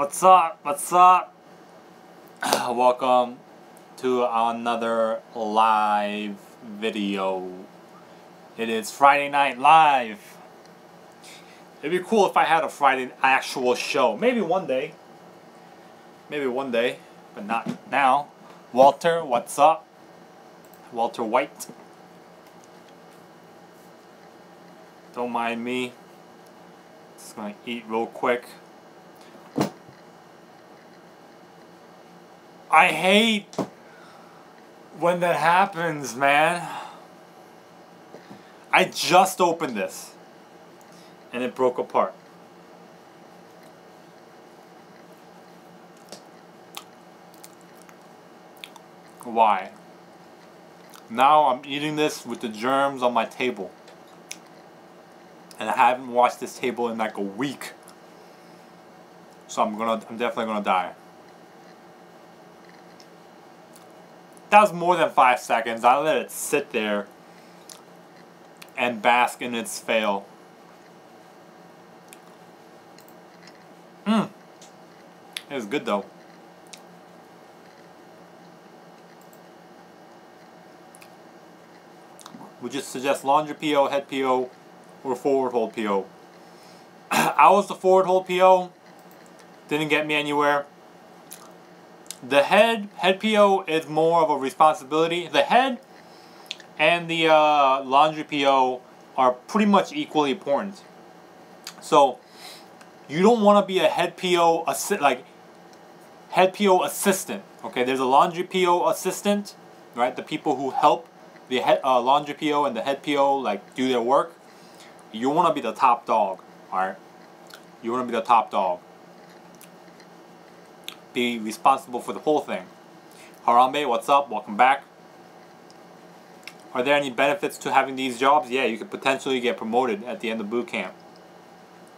What's up? What's up? Welcome to another live video. It is Friday Night Live. It'd be cool if I had a Friday actual show. Maybe one day. Maybe one day, but not now. Walter, what's up? Walter White. Don't mind me. Just gonna eat real quick. I hate when that happens, man. I just opened this and it broke apart. Why? Now I'm eating this with the germs on my table. And I haven't washed this table in like a week. So I'm definitely gonna die. That was more than 5 seconds. I let it sit there and bask in its fail. It was good though. Would you suggest laundry PO, head PO, or forward hold PO? I was the forward hold PO. Didn't get me anywhere. The head PO is more of a responsibility. The head and the laundry PO are pretty much equally important. So you don't want to be a head PO head PO assistant. Okay, there's a laundry PO assistant, right? The people who help the head laundry PO and the head PO like do their work. You want to be the top dog, all right? You want to be the top dog. Be responsible for the whole thing. Harambe, what's up? Welcome back. Are there any benefits to having these jobs? Yeah, you could potentially get promoted at the end of boot camp.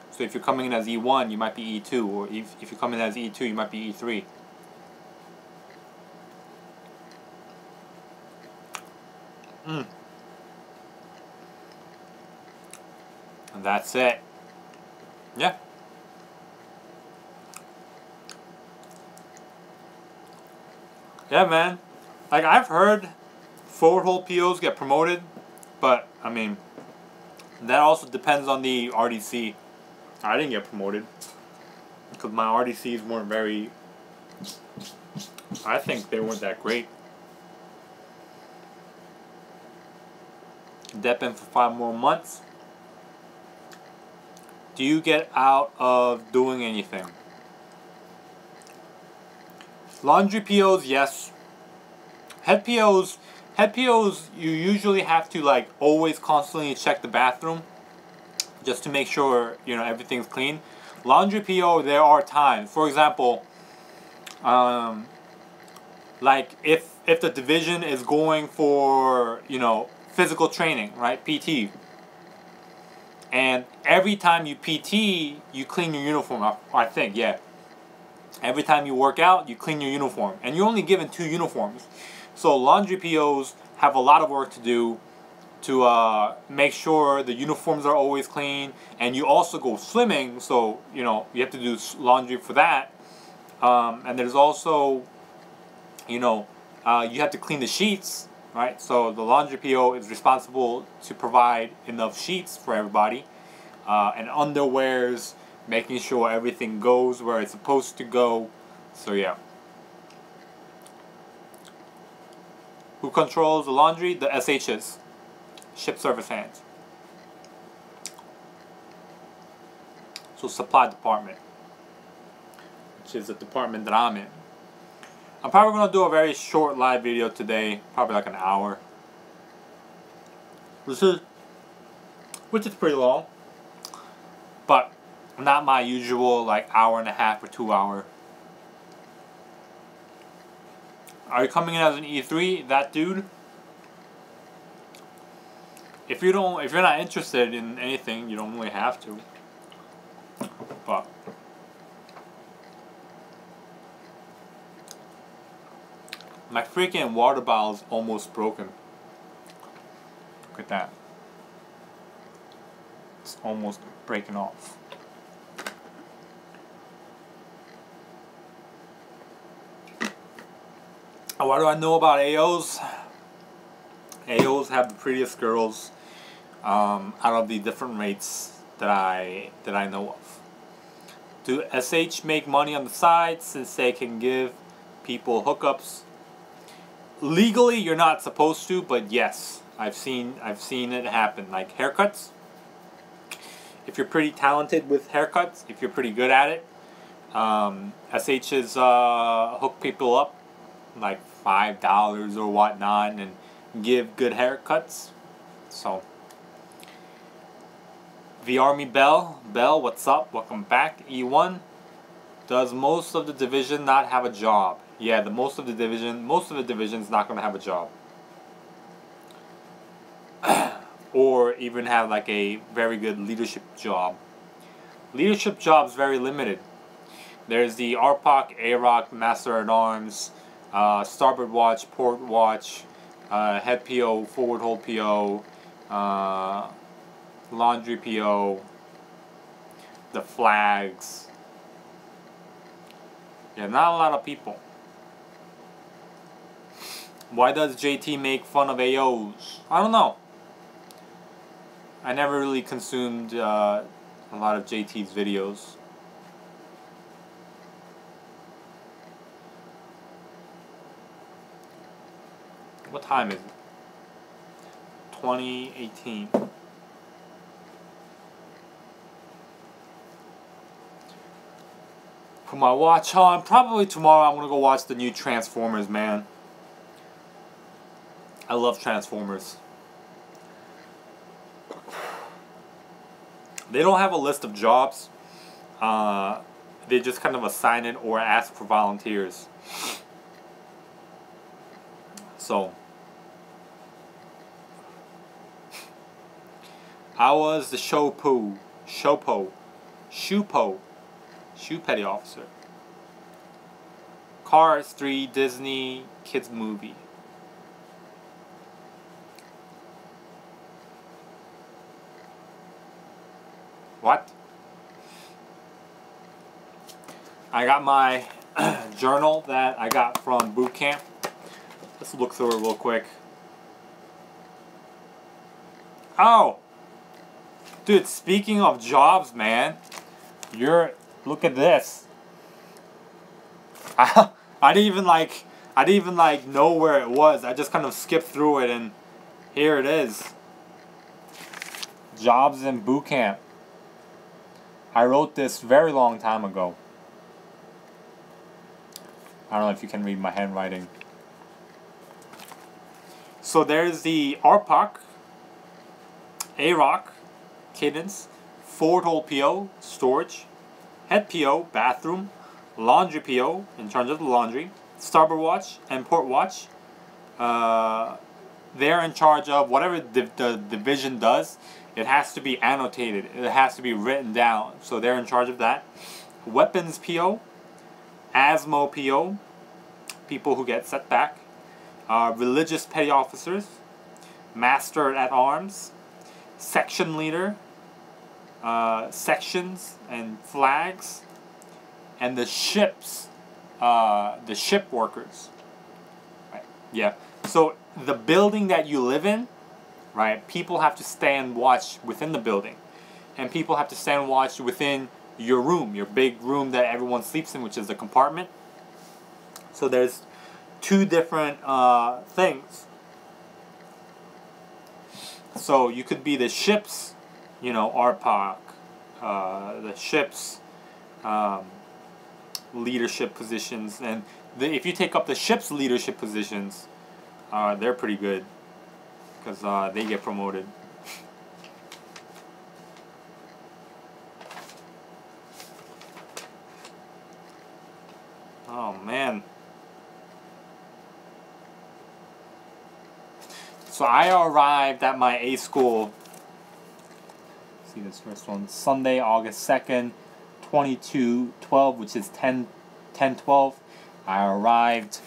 So if you're coming in as E1, you might be E2, or if you come in as E2, you might be E3. And that's it. Yeah. Yeah, man. Like, I've heard forward hold POs get promoted, but, I mean, that also depends on the RDC. I didn't get promoted because my RDCs weren't very... I think they weren't that great. Dep in for 5 more months. Do you get out of doing anything? Laundry POs, yes. Head POs, you usually have to like always constantly check the bathroom just to make sure, you know, everything's clean. Laundry PO, there are times. For example, like if the division is going for, you know, physical training, right? PT. And every time you PT, you clean your uniform, I think, yeah. Every time you work out, you clean your uniform. And you're only given 2 uniforms. So laundry POs have a lot of work to do to make sure the uniforms are always clean. And you also go swimming, so, you know, you have to do laundry for that. And there's also, you know, you have to clean the sheets, right? So the laundry PO is responsible to provide enough sheets for everybody. And underwears, making sure everything goes where it's supposed to go. So yeah. Who controls the laundry? The SHs. Ship service hands. So supply department, which is the department that I'm in. I'm probably going to do a very short live video today. Probably like an hour. Which is pretty long. But not my usual like hour and a half or 2 hour. Are you coming in as an E3? That dude? If you're not interested in anything, you don't really have to. But my freaking water bottle is almost broken. Look at that. It's almost breaking off. What do I know about AOs? AOs have the prettiest girls out of the different rates that I know of. Do SH make money on the side since they can give people hookups? Legally, you're not supposed to, but yes, I've seen it happen. Like haircuts. If you're pretty talented with haircuts, if you're pretty good at it, SH's hook people up like $5 or whatnot and give good haircuts. So, the Army Bell, what's up? Welcome back. E1, does most of the division not have a job? Yeah, most of the division's not gonna have a job, or even have like a very good leadership job. Leadership jobs very limited. There's the RPOC, AROC, Master at Arms, Starboard Watch, Port Watch, Head PO, Forward Hold PO, Laundry PO, the flags. Yeah, not a lot of people. Why does JT make fun of AOs? I don't know. I never really consumed a lot of JT's videos. What time is it? 2018. Put my watch on. Probably tomorrow I'm gonna go watch the new Transformers, man. I love Transformers. They don't have a list of jobs. They just kind of assign it or ask for volunteers. So, I was the shoe petty officer. Cars 3 Disney kids movie. What? I got my journal that I got from boot camp. Let's look through it real quick. Oh! Dude, speaking of jobs, man. Look at this. I didn't even know where it was. I just kind of skipped through it and here it is. Jobs in boot camp. I wrote this very long time ago. I don't know if you can read my handwriting. So there's the RPOC, AROC, cadence, forward hold PO, storage, head PO, bathroom, laundry PO, in charge of the laundry, starboard watch, and port watch. They're in charge of whatever the division does. It has to be annotated. It has to be written down. So they're in charge of that. Weapons PO, ASMO PO, people who get set back, religious petty officers, master at arms, section leader, sections and flags, and the ships, the ship workers. Right. Yeah. So the building that you live in, right? People have to stand watch within the building, and people have to stand watch within your room, your big room that everyone sleeps in, which is the compartment. So there's two different things. So you could be the ship's, RPOC, the ship's leadership positions, and if you take up the ship's leadership positions, they're pretty good because they get promoted. Oh man. So I arrived at my A school. See this first one. Sunday, August 2nd, 2212, which is 10/12. I arrived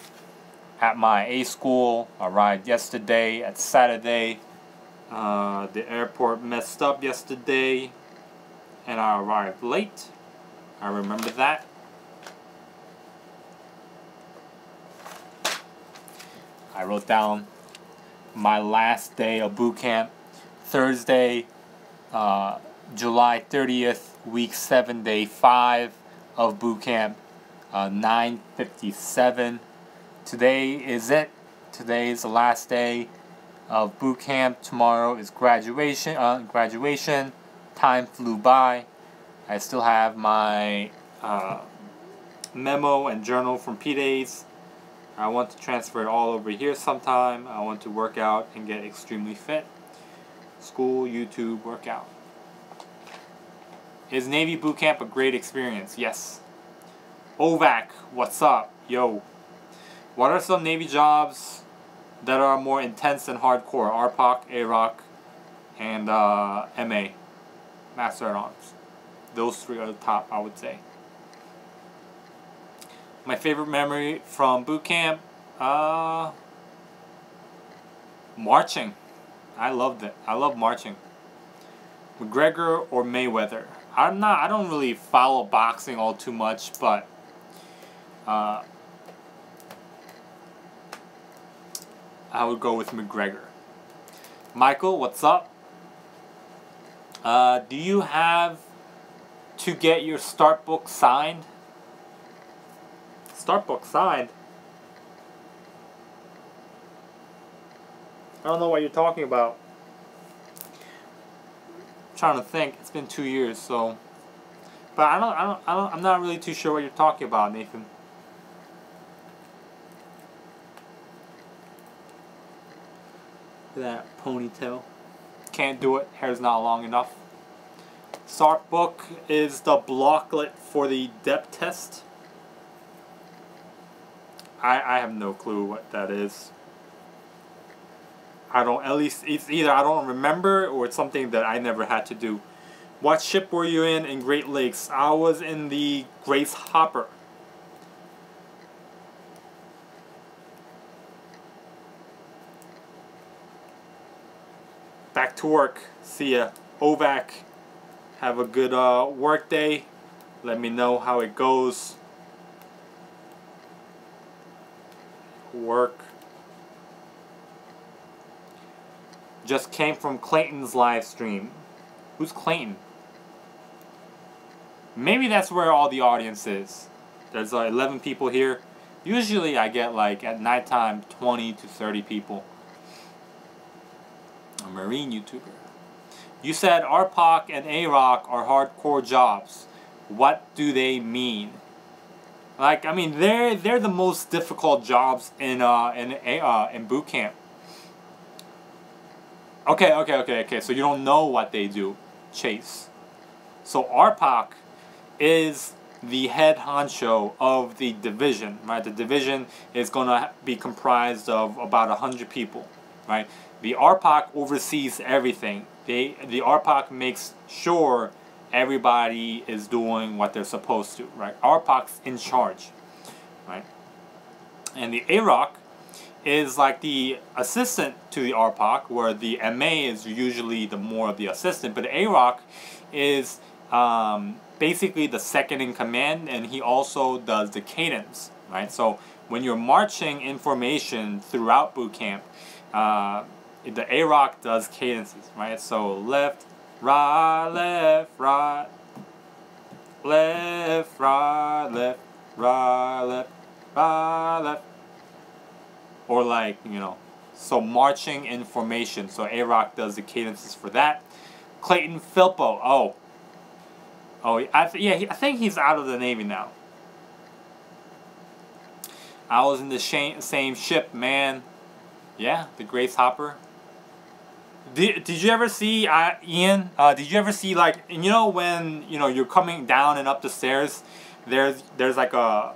at my A school. Arrived yesterday at Saturday. The airport messed up yesterday, and I arrived late. I remember that. I wrote down my last day of boot camp, Thursday, July 30th, week 7, day 5 of boot camp, 9:57. Today is it. Today is the last day of boot camp. Tomorrow is graduation. Time flew by. I still have my memo and journal from P-Days. I want to transfer it all over here sometime. I want to work out and get extremely fit. School, YouTube, workout. Is Navy boot camp a great experience? Yes. OVAC, what's up? Yo. What are some Navy jobs that are more intense and hardcore? RPOC, AROC, and MA. Master at Arms. Those three are the top, I would say. My favorite memory from boot camp, marching. I loved it. I love marching. McGregor or Mayweather? I don't really follow boxing all too much, but I would go with McGregor. Michael, what's up? Do you have to get your start book signed? Start book signed? I don't know what you're talking about. I'm trying to think. It's been 2 years, so. But I'm not really too sure what you're talking about, Nathan. Look at that ponytail. Can't do it. Hair's not long enough. Start book is the blocklet for the depth test. I have no clue what that is. At least it's either I don't remember or it's something that I never had to do. What ship were you in Great Lakes? I was in the Grace Hopper. Back to work. See ya. OVAC. Have a good work day. Let me know how it goes. Work. Just came from Clayton's live stream. Who's Clayton? Maybe that's where all the audience is. There's 11 people here. Usually I get like at nighttime 20 to 30 people. A Marine YouTuber. You said RPOC and AROC are hardcore jobs. What do they mean? Like, I mean, they're the most difficult jobs in boot camp. Okay. So you don't know what they do, Chase. So RPOC is the head honcho of the division, right? The division is gonna be comprised of about 100 people, right? The RPOC oversees everything. The RPOC makes sure everybody is doing what they're supposed to, right? RPOC's in charge, right? And the AROC is like the assistant to the RPOC, where the MA is usually the more of the assistant, but the AROC is basically the second in command, and he also does the cadence, right? So when you're marching information throughout boot camp, the AROC does cadences, right? So left, right, left, right, left, right, left, right, left, right, left. Or like, you know, so marching in formation. So AROC does the cadences for that. Clayton Philpo. I think he's out of the Navy now. I was in the same ship, man. Yeah, the Grace Hopper. Did you ever see Ian? Did you ever see, like, you know, when you're coming down and up the stairs, there's like a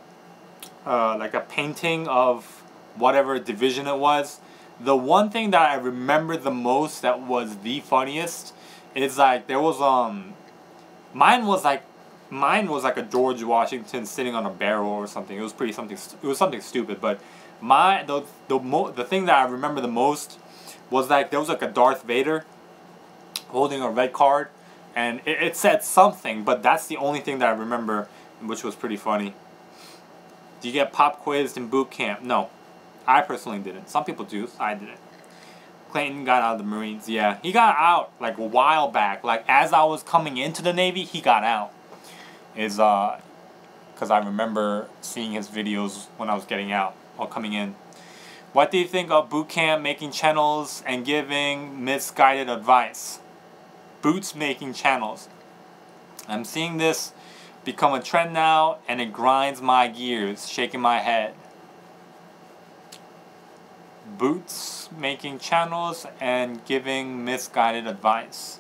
painting of whatever division it was. The one thing that I remember the most that was the funniest is like there was mine was like a George Washington sitting on a barrel or something. It was something stupid, but the thing that I remember the most was like there was like a Darth Vader holding a red card, and it said something, but that's the only thing that I remember, which was pretty funny. Do you get pop quizzed in boot camp? No. I personally didn't. Some people do. I didn't. Clayton got out of the Marines. Yeah, he got out like a while back. Like as I was coming into the Navy, he got out. Because I remember seeing his videos when I was getting out or coming in. What do you think of boot camp making channels and giving misguided advice? Boots making channels. I'm seeing this become a trend now, and it grinds my gears, shaking my head. Boots making channels and giving misguided advice.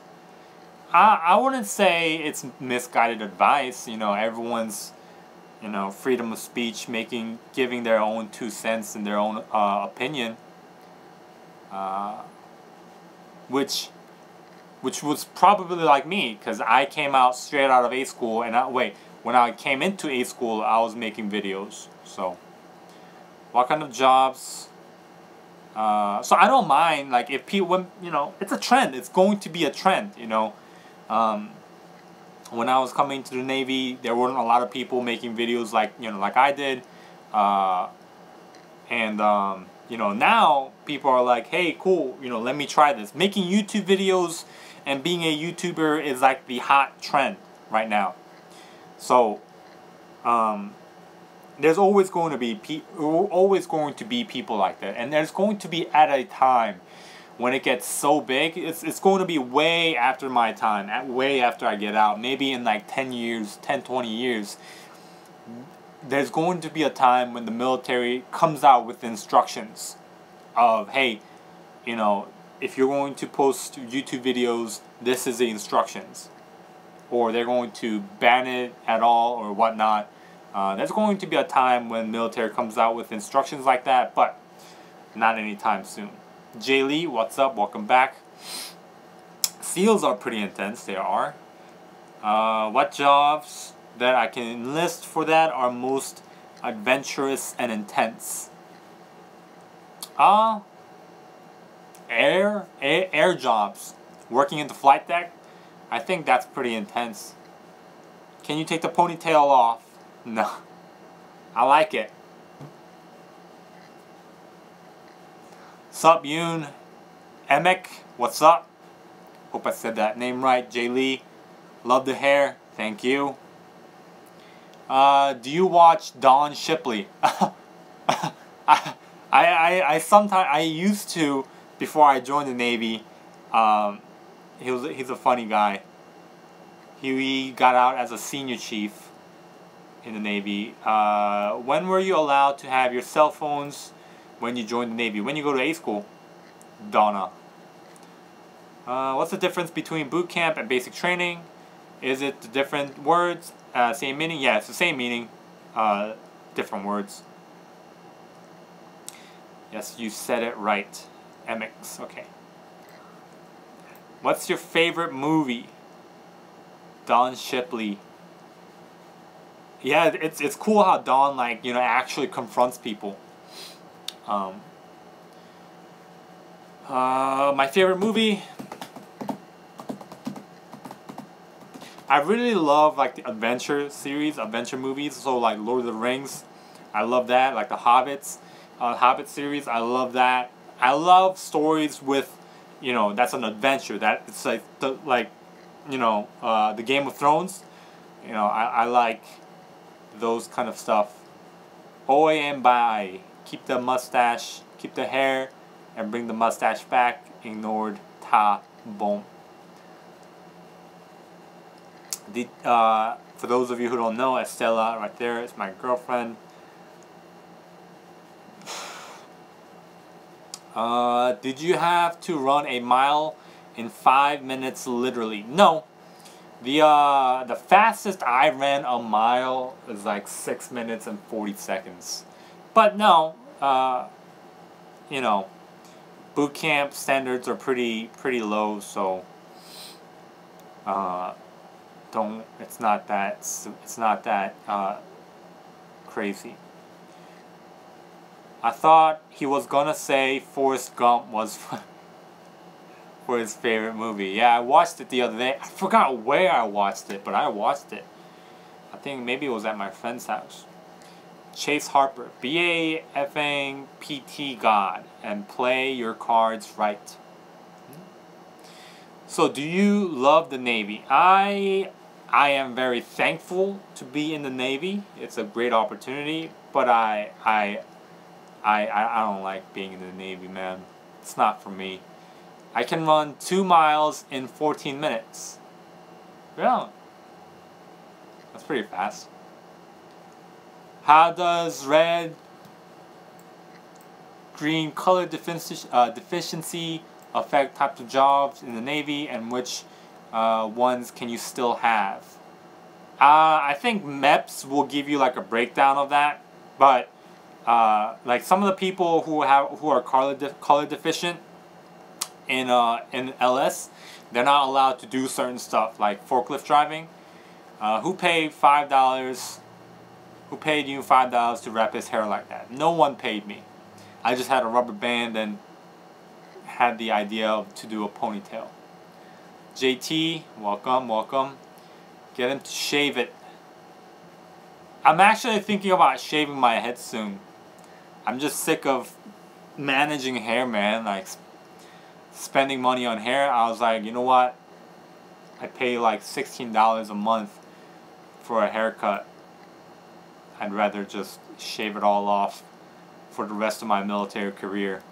I wouldn't say it's misguided advice. You know, everyone's, you know, freedom of speech, giving their own 2 cents and their own opinion, which was probably like me, because I came out straight out of A school, and when I came into A school, I was making videos. So, what kind of jobs? So I don't mind, like, if people, you know, it's a trend. It's going to be a trend, you know. When I was coming to the Navy, there weren't a lot of people making videos like, you know, like I did. You know, now people are like, hey, cool, you know, let me try this. Making YouTube videos and being a YouTuber is like the hot trend right now. So, there's always going to be people like that, and there's going to be at a time when it gets so big. It's going to be way after my time, way after I get out. Maybe in like 10 years, 20 years. There's going to be a time when the military comes out with instructions of, hey, you know, if you're going to post YouTube videos, this is the instructions. Or they're going to ban it at all or whatnot. There's going to be a time when military comes out with instructions like that, but not anytime soon. Jay Lee, what's up? Welcome back. SEALs are pretty intense. They are. What jobs that I can enlist for that are most adventurous and intense? Air jobs. Working in the flight deck. I think that's pretty intense. Can you take the ponytail off? No. I like it. Sup, Yoon? Emek, what's up? Hope I said that name right. Jay Lee, love the hair. Thank you. Do you watch Don Shipley? I used to before I joined the Navy. He's a funny guy. He got out as a senior chief in the Navy. When were you allowed to have your cell phones when you joined the Navy? When you go to A school? Donna. What's the difference between boot camp and basic training? Is it the different words? Same meaning? Yeah, it's the same meaning. Different words. Yes, you said it right. MX. Okay. What's your favorite movie? Don Shipley. Yeah, it's cool how Don, like, you know, actually confronts people. My favorite movie, I really love like the adventure series, adventure movies. So like Lord of the Rings, I love that. Like the Hobbit series, I love that. I love stories with, you know, that's an adventure. That it's like the the Game of Thrones. You know, I like those kind of stuff. Oi and bye. Keep the mustache, keep the hair, and bring the mustache back. Ignored ta bom. For those of you who don't know, Estella right there is my girlfriend. Did you have to run a mile in 5 minutes literally? No. The fastest I ran a mile is like 6 minutes and 40 seconds. But no, you know, boot camp standards are pretty low, so it's not that crazy. I thought he was gonna say Forrest Gump was for his favorite movie. Yeah, I watched it the other day. I forgot where I watched it, but I watched it. I think maybe it was at my friend's house. Chase Harper, be a effing PT god and play your cards right. So, do you love the Navy? I am very thankful to be in the Navy. It's a great opportunity, but I don't like being in the Navy, man. It's not for me. I can run 2 miles in 14 minutes. Yeah. That's pretty fast. How does red-green color deficiency affect types of jobs in the Navy, and which ones can you still have? I think MEPS will give you like a breakdown of that, but like some of the people who are color deficient in LS, they're not allowed to do certain stuff like forklift driving. Who paid $5? Who paid you $5 to wrap his hair like that? No one paid me. I just had a rubber band and had the idea to do a ponytail. JT, welcome, welcome. Get him to shave it. I'm actually thinking about shaving my head soon. I'm just sick of managing hair, man. Like spending money on hair. I was like, you know what? I pay like $16 a month for a haircut. I'd rather just shave it all off for the rest of my military career.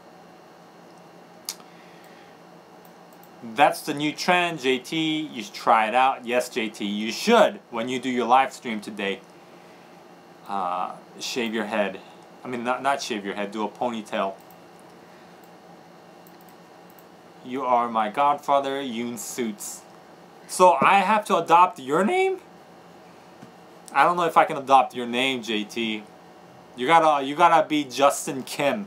That's the new trend, JT. You should try it out. Yes, JT, you should when you do your live stream today. Shave your head. I mean, not shave your head. Do a ponytail. You are my godfather, Yoon Suits. So I have to adopt your name? I don't know if I can adopt your name, JT. You gotta be Justin Kim.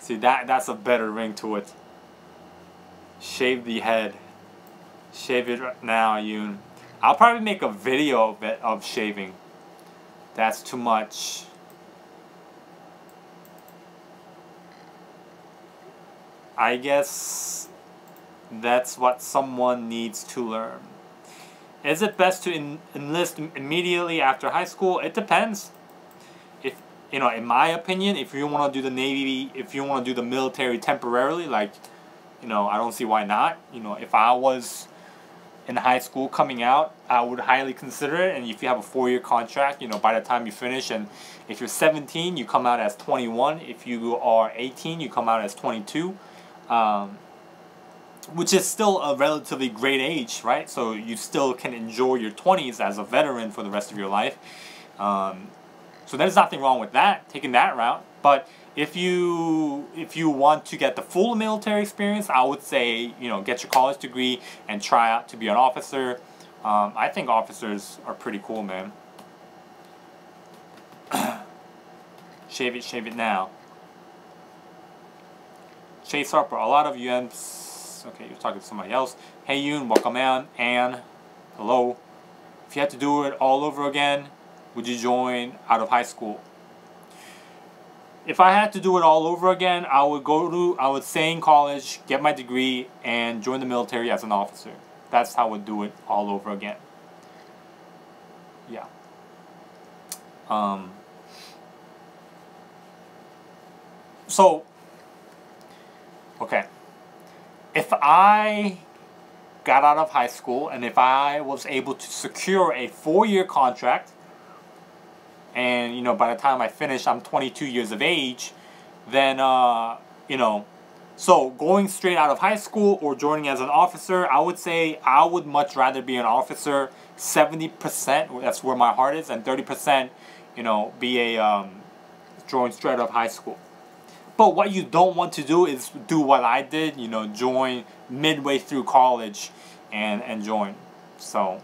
See, that's a better ring to it. Shave the head. Shave it right now, Yoon. I'll probably make a video of shaving. That's too much. I guess that's what someone needs to learn. Is it best to enlist immediately after high school? It depends. If in my opinion, if you want to do the Navy, if you want to do the military temporarily, like, I don't see why not. If I was in high school coming out, I would highly consider it. And if you have a 4-year contract, by the time you finish, and if you're 17, you come out as 21. If you are 18, you come out as 22. Which is still a relatively great age, right? So you still can enjoy your 20s as a veteran for the rest of your life. So there's nothing wrong with that, taking that route. But if you want to get the full military experience, I would say, get your college degree and try out to be an officer. I think officers are pretty cool, man. Shave it now. Chase Harper, a lot of UNs. Okay, you're talking to somebody else. Hey Yoon, welcome in. Anne, hello. If you had to do it all over again, would you join out of high school? If I had to do it all over again, I would stay in college, get my degree, and join the military as an officer. That's how I would do it all over again. Yeah. So, okay. If I got out of high school and if I was able to secure a 4-year contract, and by the time I finish I'm 22 years of age, then so going straight out of high school or joining as an officer, I would say I would much rather be an officer. 70%, that's where my heart is, and 30%, be a join straight out of high school. But what you don't want to do is do what I did, join midway through college and join. So,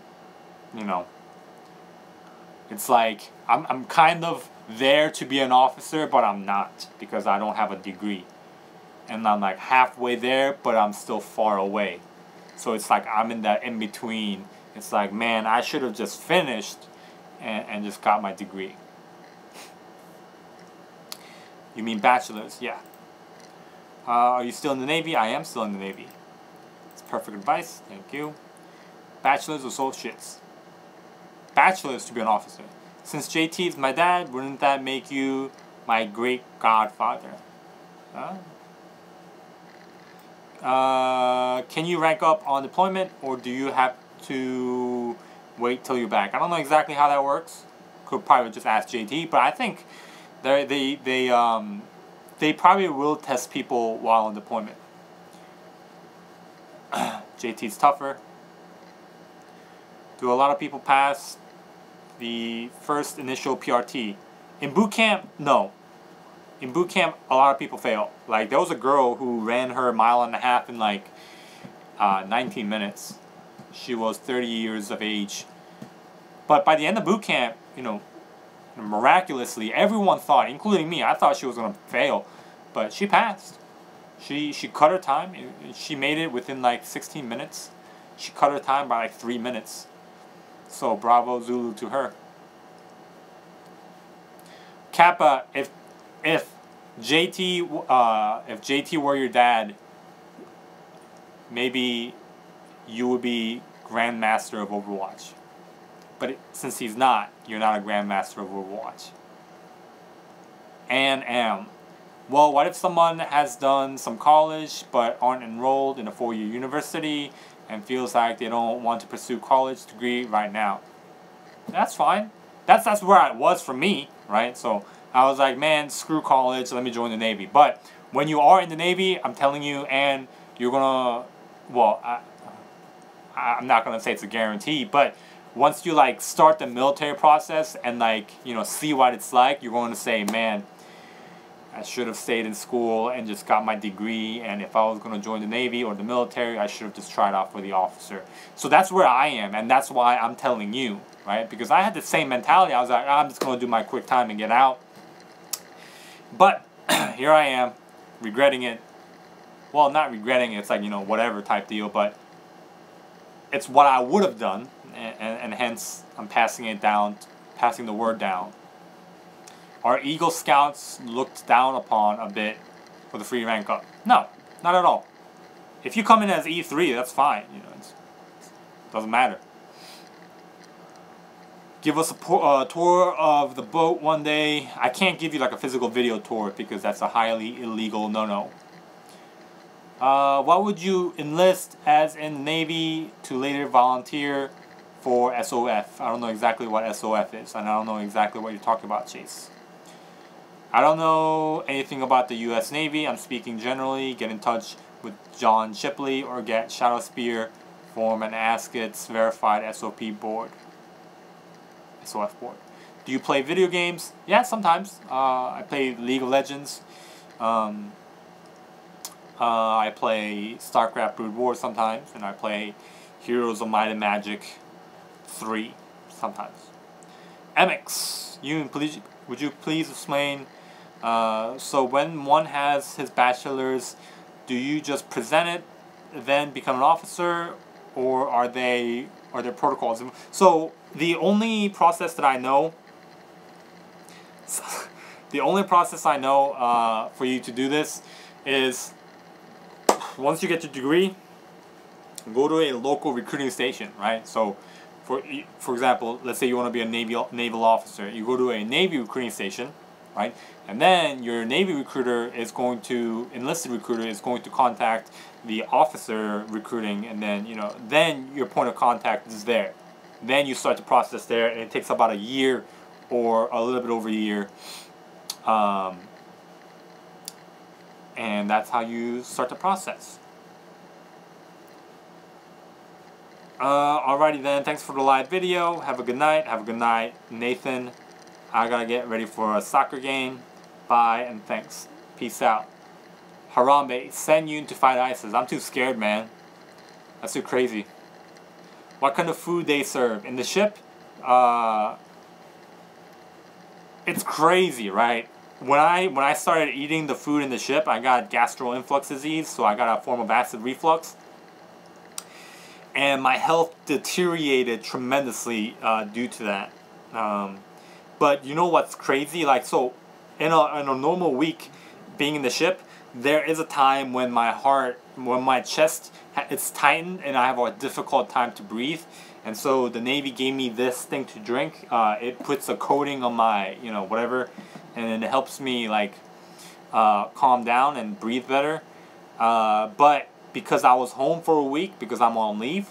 it's like I'm kind of there to be an officer, but I'm not because I don't have a degree. And I'm like halfway there, but I'm still far away. So it's like I'm in that in between. It's like, man, I should have just finished and just got my degree. You mean bachelor's? Yeah. Are you still in the Navy? I am still in the Navy. It's perfect advice. Thank you. Bachelor's, associates. Bachelor's to be an officer. Since JT is my dad, wouldn't that make you my great godfather? Can you rank up on deployment, or do you have to wait till you're back? I don't know exactly how that works. Could probably just ask JT, but I think they probably will test people while on deployment. JT's tougher. Do a lot of people pass the first initial PRT? In boot camp, no. In boot camp, a lot of people fail. Like, there was a girl who ran her 1.5 miles in like 19 minutes. She was 30 years of age. But by the end of boot camp, you know, miraculously, everyone thought, including me, I thought she was going to fail. But she passed. She cut her time. She made it within like 16 minutes. She cut her time by like 3 minutes. So bravo Zulu to her. Kappa, if JT were your dad, maybe you would be Grandmaster of Overwatch. But since he's not, you're not a Grandmaster of Overwatch. Well, what if someone has done some college but aren't enrolled in a 4-year university and feels like they don't want to pursue college degree right now? That's fine. That's where it was for me, right? So I was like, man, screw college, let me join the Navy. But when you are in the Navy, I'm telling you, and you're gonna, well, I'm not gonna say it's a guarantee, but once you like start the military process and like, you know, see what it's like, you're going to say, man, I should have stayed in school and just got my degree, and if I was going to join the Navy or the military, I should have just tried out for the officer. So that's where I am, and that's why I'm telling you, right? Because I had the same mentality. I was like, I'm just going to do my quick time and get out. But here I am, regretting it. Well, not regretting it, it's like, you know, whatever type deal, but it's what I would have done, and hence I'm passing it down, passing the word down. Are Eagle Scouts looked down upon a bit for the free rank up? No, not at all. If you come in as E3, that's fine. You know, it doesn't matter. Give us a tour of the boat one day. I can't give you like a physical video tour because that's a highly illegal no-no. What would you enlist as in the Navy to later volunteer for SOF? I don't know exactly what SOF is, and I don't know exactly what you're talking about, Chase. I don't know anything about the U.S. Navy. I'm speaking generally. Get in touch with John Shipley or get Shadow Spear, form an Ask It's verified SOP board. SOF board. Do you play video games? Yeah, sometimes. I play League of Legends. I play StarCraft Brood War sometimes, and I play Heroes of Might and Magic 3 sometimes. MX, Yoon, please, would you please explain? So when one has his bachelor's, do you just present it, then become an officer, or are there protocols? So the only process that I know, for you to do this is, once you get your degree, go to a local recruiting station, right? So, for example, let's say you want to be a naval officer. You go to a Navy recruiting station, right? And then your Navy enlisted recruiter is going to contact the officer recruiting, and then, you know, then your point of contact is there. Then you start the process there, and it takes about a year or a little bit over a year. And that's how you start the process. Alrighty then, thanks for the live video. Have a good night. Have a good night, Nathan. I gotta get ready for a soccer game. Bye and thanks. Peace out. Harambe, send Yoon to fight ISIS. I'm too scared, man. That's too crazy. What kind of food they serve in the ship? It's crazy, right? When I started eating the food in the ship, I got gastroinflux disease, so I got a form of acid reflux. And my health deteriorated tremendously due to that. But you know what's crazy? Like, so in a normal week being in the ship, there is a time when my heart when my chest it's tightened and I have a difficult time to breathe. And so the Navy gave me this thing to drink. It puts a coating on my, you know, whatever, and then it helps me like calm down and breathe better. But because I was home for a week, because I'm on leave,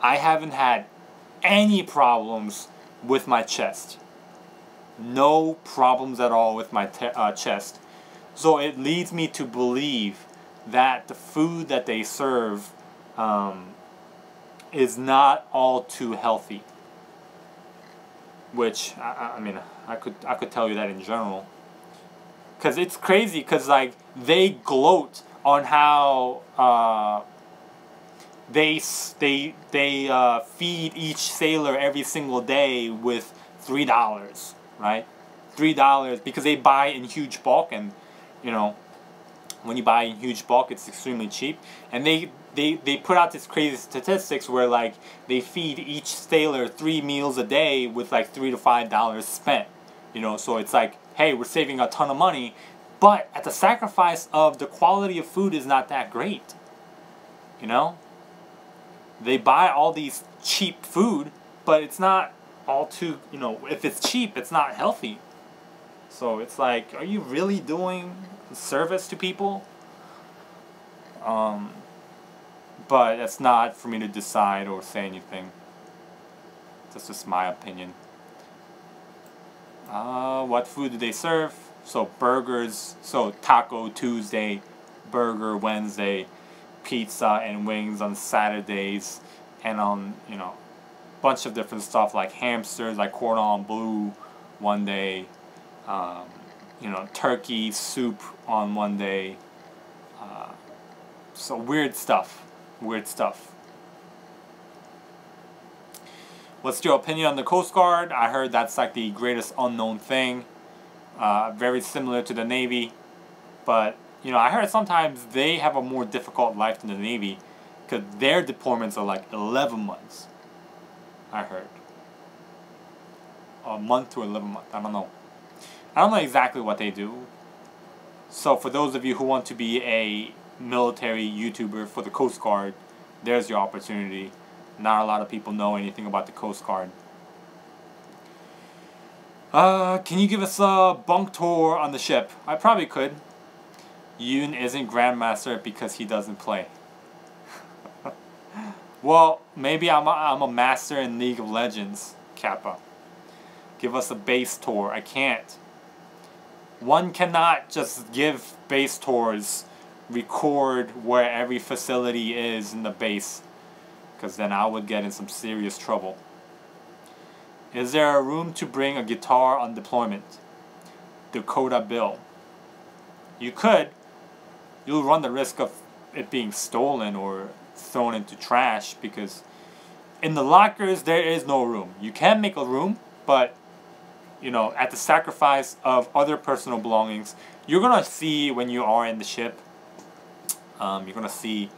I haven't had any problems with my chest. No problems at all with my chest. So it leads me to believe that the food that they serve is not all too healthy. Which I mean I could tell you that in general. Cause it's crazy. Cause like they gloat on how they feed each sailor every single day with $3, right? $3 because they buy in huge bulk, and you know, when you buy in huge bulk, it's extremely cheap. And they put out this crazy statistics where like they feed each sailor 3 meals a day with like $3 to $5 spent. You know, so it's like, hey, we're saving a ton of money, but at the sacrifice of the quality of food is not that great. You know, they buy all these cheap food, but it's not all too, you know, if it's cheap, it's not healthy. So it's like, are you really doing service to people? But it's not for me to decide or say anything. That's just my opinion. What food do they serve? So burgers, so Taco Tuesday, Burger Wednesday, pizza and wings on Saturdays, and on, you know, bunch of different stuff like hamsters, like cordon bleu one day, you know, turkey soup on one day. So weird stuff. What's your opinion on the Coast Guard? I heard that's like the greatest unknown thing. Very similar to the Navy, but you know, I heard sometimes they have a more difficult life than the Navy because their deployments are like 11 months. I heard. A month to 11 months. I don't know. I don't know exactly what they do. So for those of you who want to be a military YouTuber for the Coast Guard, there's your opportunity. Not a lot of people know anything about the Coast Guard. Can you give us a bunk tour on the ship? I probably could. Yoon isn't Grandmaster because he doesn't play. Well, maybe I'm a master in League of Legends, Kappa. Give us a base tour. I can't. One cannot just give base tours, record where every facility is in the base, because then I would get in some serious trouble. Is there a room to bring a guitar on deployment? Dakota Bill. You could. You'll run the risk of it being stolen or thrown into trash, because in the lockers there is no room. You can make a room, but you know, at the sacrifice of other personal belongings. You're gonna see when you are in the ship, you're gonna see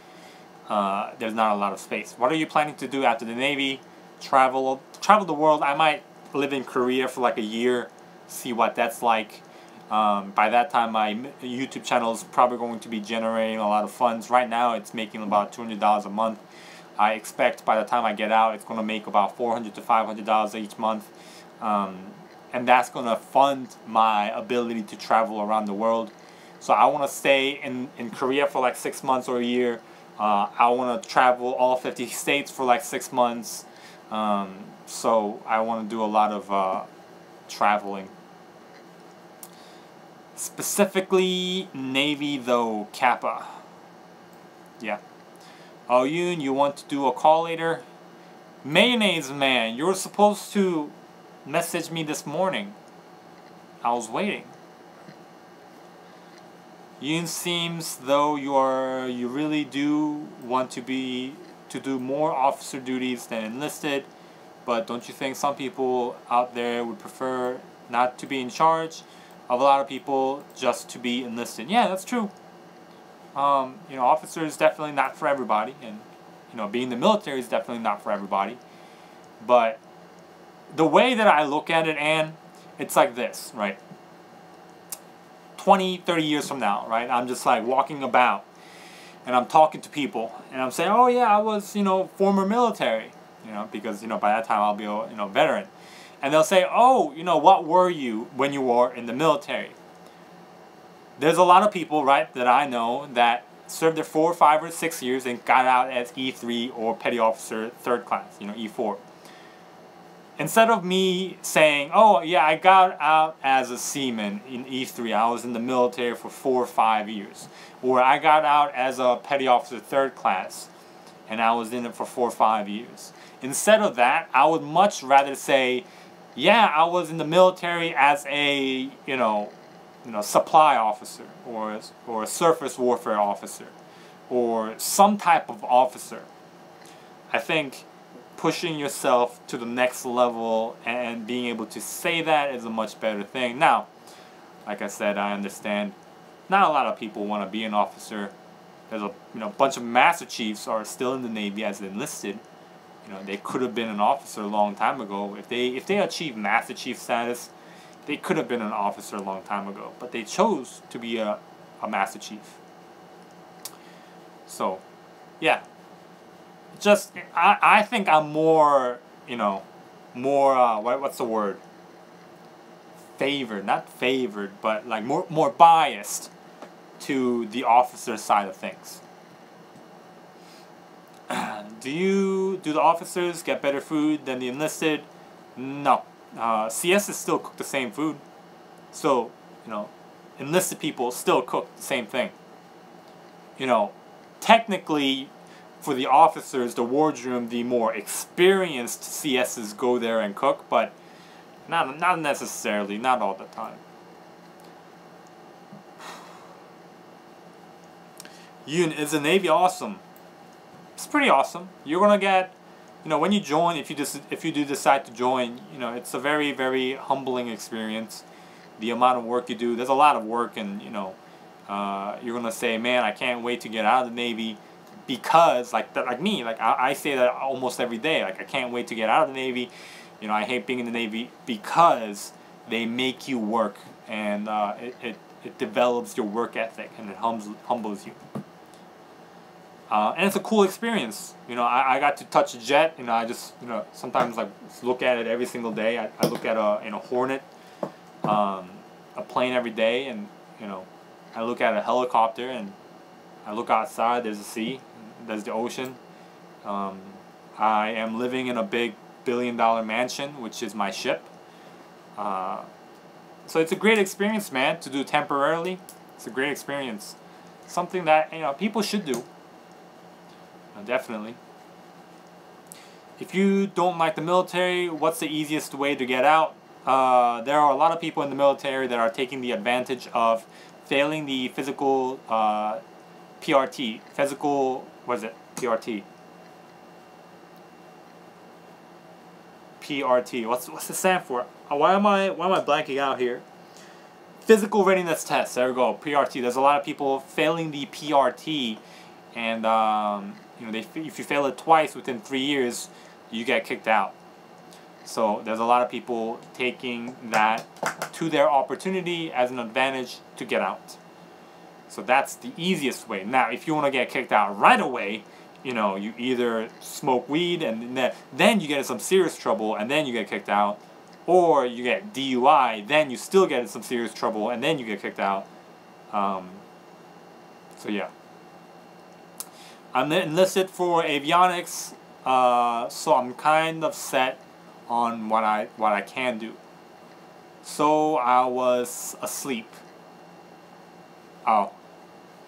there's not a lot of space. What are you planning to do after the Navy? Travel the world. I might live in Korea for like a year, see what that's like. By that time, my YouTube channel is probably going to be generating a lot of funds. Right now, it's making about $200 a month. I expect by the time I get out, it's going to make about $400 to $500 each month. And that's going to fund my ability to travel around the world. So I want to stay in Korea for like 6 months or a year. I want to travel all 50 states for like 6 months. So I want to do a lot of traveling. Specifically Navy though, Kappa. Yeah. Oh, Yoon, you want to do a call later? Mayonnaise man, you were supposed to message me this morning. I was waiting. Yoon, seems though you really do want to do more officer duties than enlisted, but don't you think some people out there would prefer not to be in charge of a lot of people, just to be enlisted? Yeah, that's true. You know, officer is definitely not for everybody, and you know, being in the military is definitely not for everybody. But the way that I look at it, Anne, it's like this, right? 20, 30 years from now, right? I'm just like walking about. and I'm talking to people, and I'm saying, oh yeah, I was, former military, because, by that time I'll be a, veteran. And they'll say, oh, what were you when you were in the military? There's a lot of people, right, that I know that served their 4, 5, or 6 years and got out as E3 or Petty Officer 3rd class, E4. Instead of me saying, oh yeah, I got out as a seaman in E3, I was in the military for 4 or 5 years. Or I got out as a Petty Officer 3rd class and I was in it for 4 or 5 years. Instead of that, I would much rather say, yeah, I was in the military as a, supply officer or a surface warfare officer or some type of officer. I think pushing yourself to the next level and being able to say that is a much better thing. Now, like I said, I understand not a lot of people want to be an officer. There's a bunch of Master Chiefs are still in the Navy as enlisted. They could have been an officer a long time ago. If they achieved Master Chief status, they could have been an officer a long time ago. But they chose to be a Master Chief. So, yeah. Just, I think I'm more, what's the word? Not favored, but like more biased to the officer side of things. Do the officers get better food than the enlisted? No. CSs still cook the same food. So, enlisted people still cook the same thing. Technically, for the officers, the wardroom, the more experienced CSs go there and cook, but not necessarily, not all the time. Yoon, is the Navy awesome? It's pretty awesome. You're gonna get, when you join, if you do decide to join, it's a very, very humbling experience. The amount of work you do, there's a lot of work, and you're gonna say, man, I can't wait to get out of the Navy. Because, like me, I say that almost every day. Like, I can't wait to get out of the Navy. I hate being in the Navy because they make you work, and it develops your work ethic, and it humbles you. And it's a cool experience. I got to touch a jet. I just sometimes look at it every single day. I look at a Hornet, a plane every day, and I look at a helicopter, and I look outside. There's the sea. There's the ocean. I am living in a big billion-dollar mansion, which is my ship. So it's a great experience, man, to do temporarily. It's a great experience. Something that people should do. Definitely. If you don't like the military, what's the easiest way to get out? There are a lot of people in the military that are taking the advantage of failing the physical PRT. Physical, what is it? PRT. PRT. What's it stand for? Why am I blanking out here? Physical readiness test. There we go. PRT. There's a lot of people failing the PRT, and if you fail it twice within 3 years, you get kicked out. So there's a lot of people taking that to their opportunity as an advantage to get out. So that's the easiest way. Now, if you want to get kicked out right away, you either smoke weed and then you get in some serious trouble and then you get kicked out, or you get DUI, then you still get in some serious trouble and then you get kicked out. So yeah. I'm enlisted for avionics, so I'm kind of set on what I can do. So I was asleep. Oh,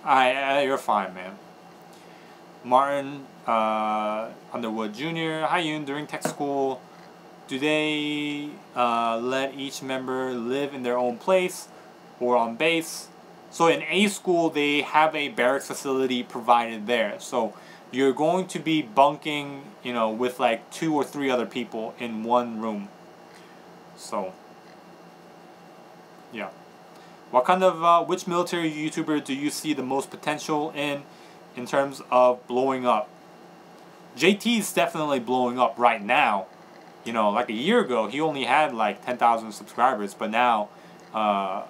you're fine, man. Martin Underwood Jr. Hi, Yoon. During tech school, do they let each member live in their own place or on base? So in A school, they have a barracks facility provided there. So you're going to be bunking, with like 2 or 3 other people in one room. So, yeah. What kind of, which military YouTuber do you see the most potential in terms of blowing up? JT is definitely blowing up right now. Like a year ago, he only had like 10,000 subscribers, but now, a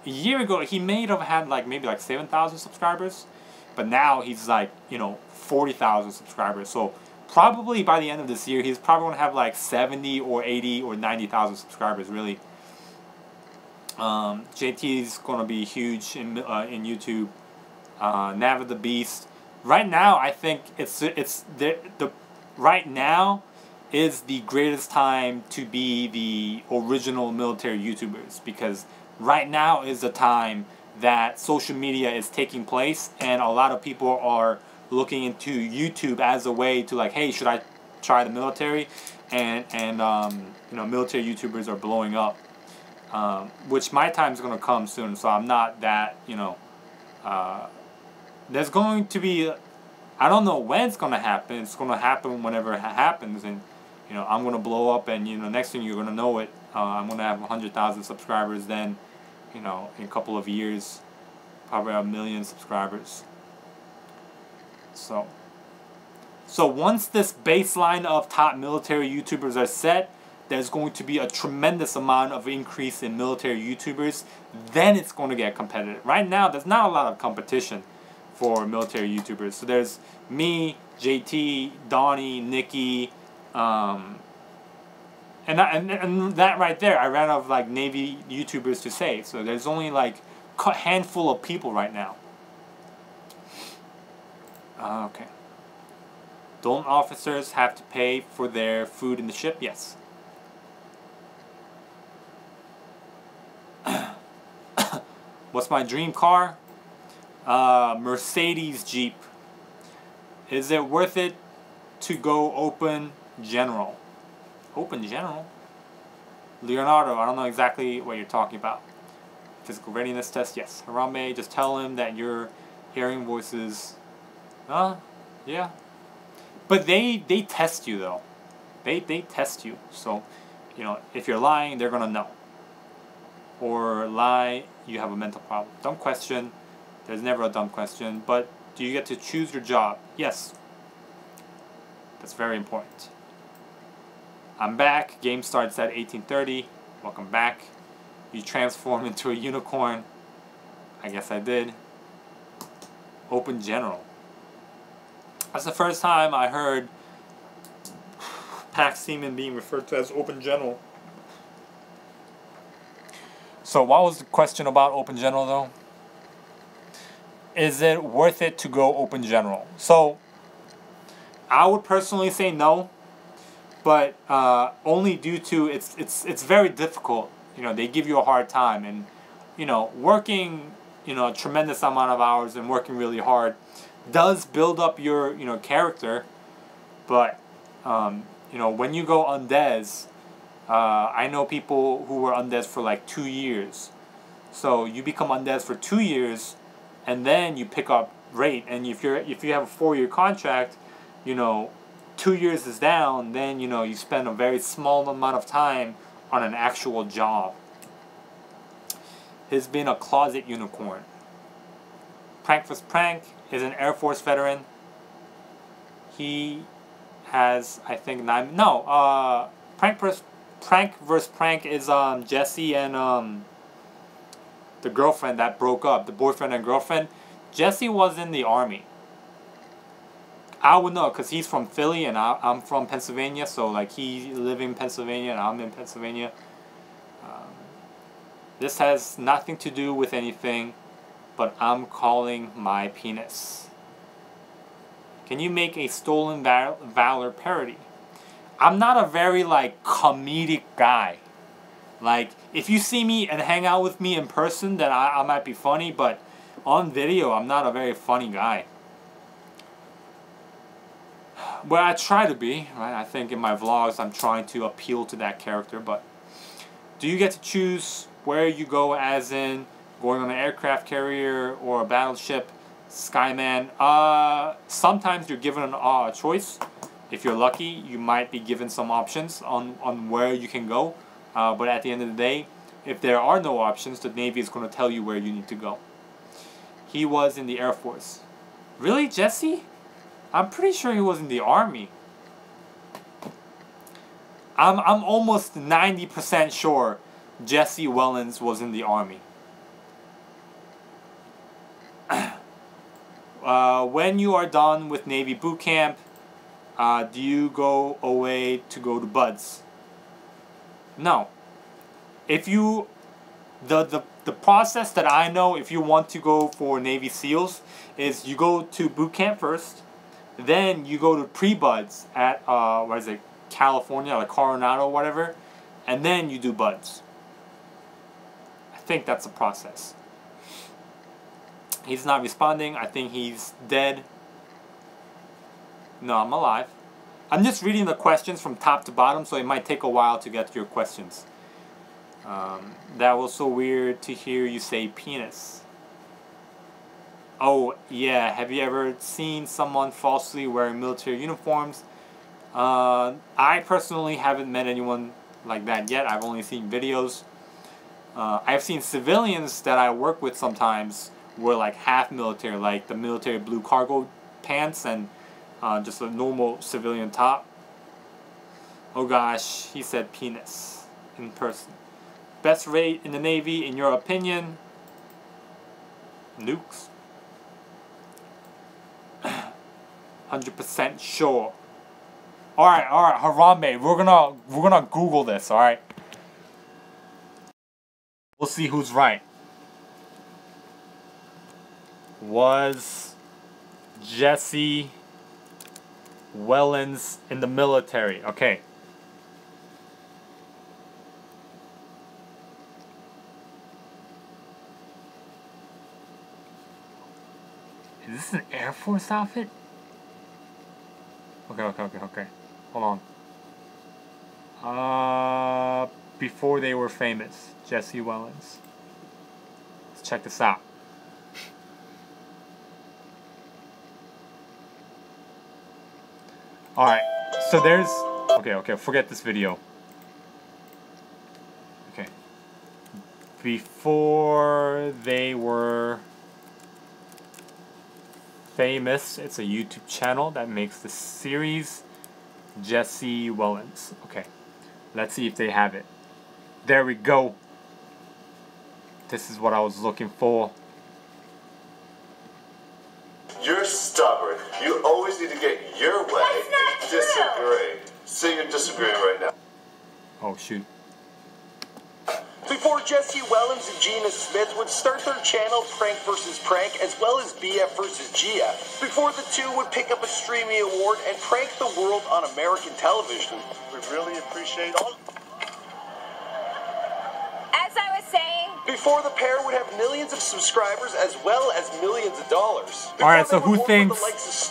year ago, he may have had maybe 7,000 subscribers. but now he's like, 40,000 subscribers. So probably by the end of this year, he's probably going to have like 70 or 80 or 90,000 subscribers, really. JT is going to be huge in YouTube. Naval the Beast. Right now, I think right now is the greatest time to be the original military YouTubers, because right now is the time that social media is taking place, and a lot of people are looking into YouTube as a way to like, hey, should I try the military? And military YouTubers are blowing up, which my time is gonna come soon. So I'm not that there's going to be, I don't know when it's gonna happen. It's gonna happen whenever it happens, and I'm gonna blow up, and next thing you're gonna know it, I'm gonna have 100,000 subscribers. Then, in a couple of years, probably 1 million subscribers. So once this baseline of top military YouTubers are set, there's going to be a tremendous amount of increase in military YouTubers. Then it's going to get competitive. Right now, there's not a lot of competition for military YouTubers. So there's me, JT, Donnie, Nikki, and that right there, I ran out of like Navy YouTubers to save. So there's only like a handful of people right now. Okay. Don't officers have to pay for their food in the ship? Yes. What's my dream car? Mercedes Jeep. Is it worth it to go open general? Open general? Leonardo, I don't know exactly what you're talking about. Physical readiness test, yes. Harambe, just tell him that you're hearing voices. Yeah. But they test you though. They test you. So, if you're lying, they're gonna know. Or lie, you have a mental problem. Dumb question. There's never a dumb question. But do you get to choose your job? Yes. That's very important. I'm back. Game starts at 18:30. Welcome back. You transform into a unicorn. I guess I did. Open general. That's the first time I heard pack seaman being referred to as open general. So what was the question about open general though? Is it worth it to go open general? So I would personally say no, but only due to it's very difficult. They give you a hard time, and working a tremendous amount of hours and working really hard does build up your character. But when you go undez, I know people who were undez for like 2 years. So you become undez for 2 years, and then you pick up rate. And if you have a 4-year contract, 2 years is down. Then you spend a very small amount of time on an actual job. He's been a closet unicorn. Prank vs. Prank is an Air Force veteran. He has, I think, 9. No, Prank vs. Prank is Jesse and the girlfriend that broke up, the boyfriend and girlfriend. Jesse was in the Army. I would know because he's from Philly and I'm from Pennsylvania. So like he lives in Pennsylvania and I'm in Pennsylvania. This has nothing to do with anything, but I'm calling my penis. Can you make a Stolen Valor parody? I'm not a very like comedic guy. Like if you see me and hang out with me in person, then I might be funny, but on video I'm not a very funny guy. Well, I try to be, right? I think in my vlogs I'm trying to appeal to that character, but do you get to choose where you go, as in going on an aircraft carrier or a battleship, Skyman? Sometimes you're given a choice. If you're lucky, you might be given some options on where you can go. But at the end of the day, if there are no options, the Navy is going to tell you where you need to go. He was in the Air Force. Really, Jesse? I'm pretty sure he was in the Army. I'm almost 90% sure Jesse Wellens was in the Army. when you are done with Navy boot camp, do you go away to go to Buds? No. If you, the process that I know, if you want to go for Navy SEALs, is you go to boot camp first, then you go to pre-Buds at what is it, California, like Coronado or whatever, and then you do Buds. I think that's the process. He's not responding. I think he's dead. No, I'm alive. I'm just reading the questions from top to bottom, so it might take a while to get to your questions. That was so weird to hear you say penis. Oh, yeah. Have you ever seen someone falsely wearing military uniforms? I personally haven't met anyone like that yet. I've only seen videos. I've seen civilians that I work with sometimes wear like half military, like the military blue cargo pants and just a normal civilian top. Oh gosh, he said penis in person. Best rate in the Navy, in your opinion? Nukes. 100% sure. Alright, Harambe, we're gonna Google this, alright? We'll see who's right. Was Jesse Wellens in the military? Okay. Is this an Air Force outfit? Okay. Hold on. Before they were famous, Jesse Wellens. Let's check this out. Alright, so there's... Okay, forget this video. Okay. Before they were famous, it's a YouTube channel that makes the series, Jesse Wellens. Okay, let's see if they have it. There we go. This is what I was looking for. You're stubborn. You always need to get your way. That's not disagree. So you're disagreeing right now. Oh shoot. Before Jesse Wellens and Gina Smith would start their channel Prank vs. Prank as well as BF vs. Gia, before the two would pick up a Streamy Award and prank the world on American television. We really appreciate all. As I was saying, Before the pair would have millions of subscribers as well as millions of dollars. Alright, so who thinks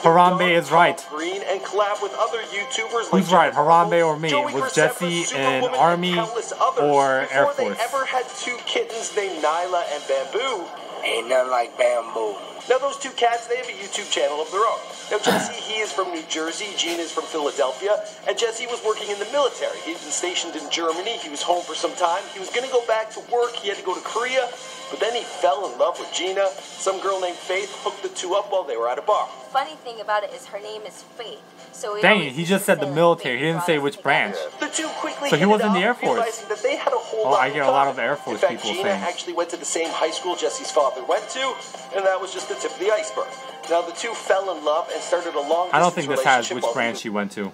Harambe is right? Green and collab with other YouTubers Who's right, Harambe or me? Was Jesse in Army or Air Force? Before they ever had two kittens named Nyla and Bamboo. Ain't nothing like bamboo. Now those two cats, they have a YouTube channel of their own. Now Jesse, he is from New Jersey, Gina is from Philadelphia, and Jesse was working in the military. He'd been stationed in Germany, he was home for some time, he was going to go back to work, he had to go to Korea, but then he fell in love with Gina. Some girl named Faith hooked the two up while they were at a bar. funny thing about it is her name is Faith. So Dang it, he just said the military, he didn't say which branch. The two quickly So he was in the Air hit it off, Force. realizing that they had a whole Oh, lot I in get a lot common. of Air Force In fact, people Gina saying. actually went to the same high school Jesse's father went to, and that was just the tip of the iceberg. Now the two fell in love and started a long I don't think this has relationship which while branch he went to.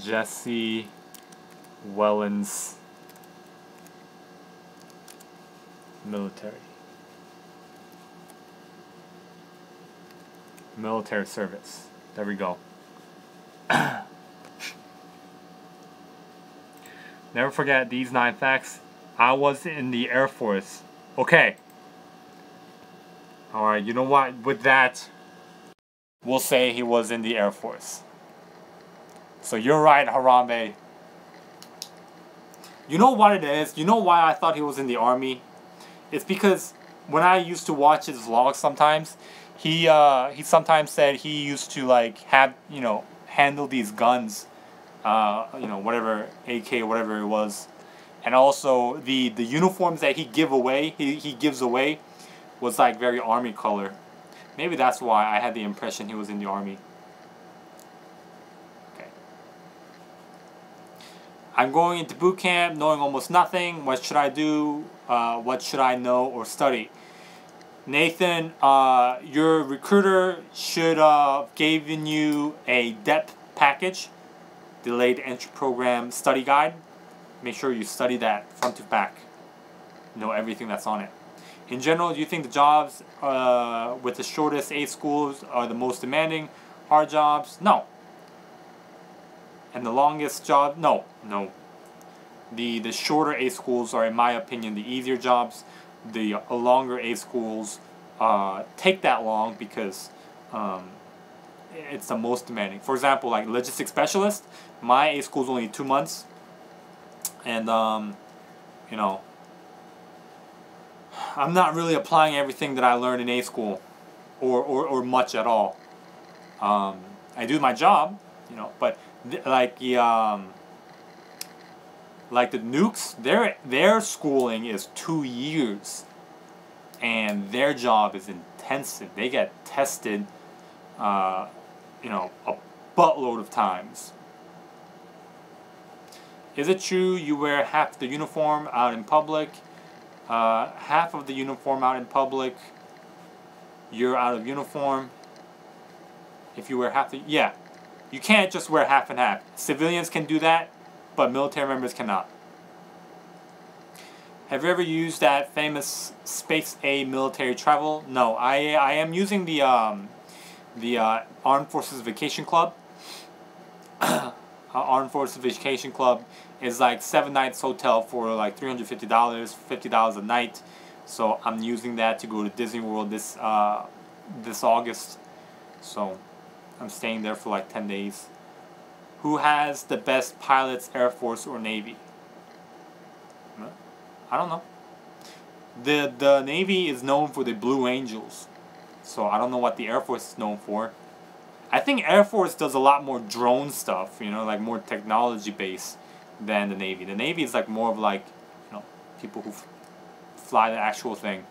Jesse Wellens military service. There we go. Never forget these 9 facts. I was in the Air Force. Okay. Alright, you know what? With that, we'll say he was in the Air Force. So you're right, Harambe. You know what it is? You know why I thought he was in the Army? It's because when I used to watch his vlogs sometimes, he sometimes said he used to like have, you know, handle these guns, you know, whatever AK, whatever it was, and also the uniforms that he gives away was like very Army color. Maybe that's why I had the impression he was in the Army. I'm going into boot camp knowing almost nothing. What should I do? What should I know or study? Nathan, your recruiter should given you a depth package, delayed entry program study guide. Make sure you study that front to back. Know everything that's on it. In general, do you think the jobs with the shortest A schools are the most demanding? Hard jobs? No. And the longest job? No. No. The shorter A schools are, in my opinion, the easier jobs. The longer A schools take that long because it's the most demanding. For example, like logistics specialist, my A school is only 2 months, and you know, I'm not really applying everything that I learned in A school, or much at all. I do my job, you know, but like the nukes, their schooling is 2 years, and their job is intensive. They get tested, you know, a buttload of times. Is it true you wear half the uniform out in public? Half of the uniform out in public, you're out of uniform. If you wear half the... Yeah. You can't just wear half and half. Civilians can do that, but military members cannot. Have you ever used that famous Space A military travel? No. I am using the Armed Forces Vacation Club. Armed Forces Vacation Club is like 7 nights hotel for like $350, $50 a night. So I'm using that to go to Disney World this August. So I'm staying there for like 10 days. Who has the best pilots, Air Force or Navy? I don't know. The Navy is known for the Blue Angels. So I don't know what the Air Force is known for. I think Air Force does a lot more drone stuff, you know, like more technology based than the Navy. The Navy is like more of like, you know, people who fly the actual thing.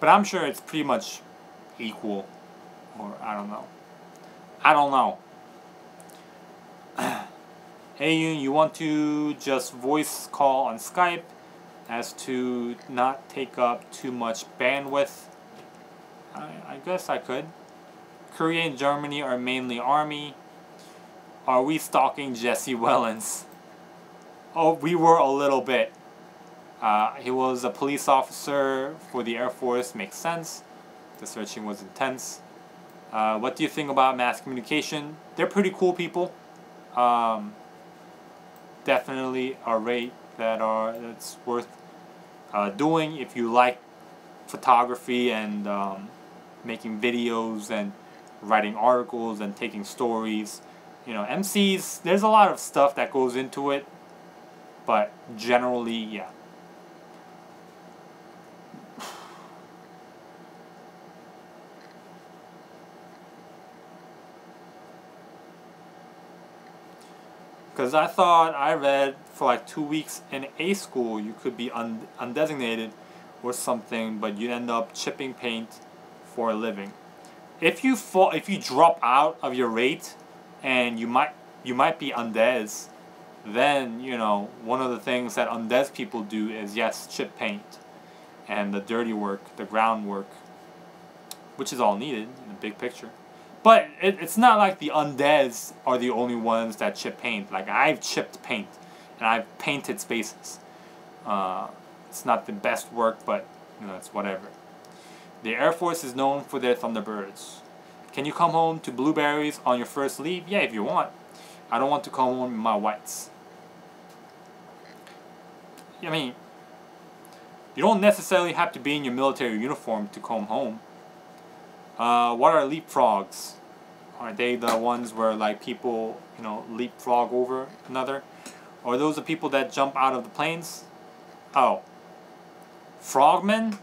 But I'm sure it's pretty much equal, or I don't know. I don't know. Hey Yoon, you want to just voice call on Skype as to not take up too much bandwidth? I guess I could. Korea and Germany are mainly army. Are we stalking Jesse Wellens? Oh, we were a little bit. He was a police officer for the Air Force, makes sense. The searching was intense. What do you think about mass communication? They're pretty cool people. Definitely a rate that's worth doing if you like photography and making videos and writing articles and taking stories. You know, MCs, there's a lot of stuff that goes into it, but generally, yeah. Because I thought I read for like 2 weeks in A school you could be undesignated or something, but you end up chipping paint for a living. If you drop out of your rate and you might be undez, then you know one of the things that undez people do is yes, chip paint and the dirty work, the groundwork, which is all needed in the big picture. But it's not like the undeads are the only ones that chip paint. Like, I've chipped paint, and I've painted spaces. It's not the best work, but, you know, it's whatever. The Air Force is known for their Thunderbirds. Can you come home to blueberries on your first leave? Yeah, if you want. I don't want to come home in my whites. I mean, you don't necessarily have to be in your military uniform to come home. What are leapfrogs? Are they the ones where like people, you know, leapfrog over another? Or are those the people that jump out of the planes? Oh. Frogmen?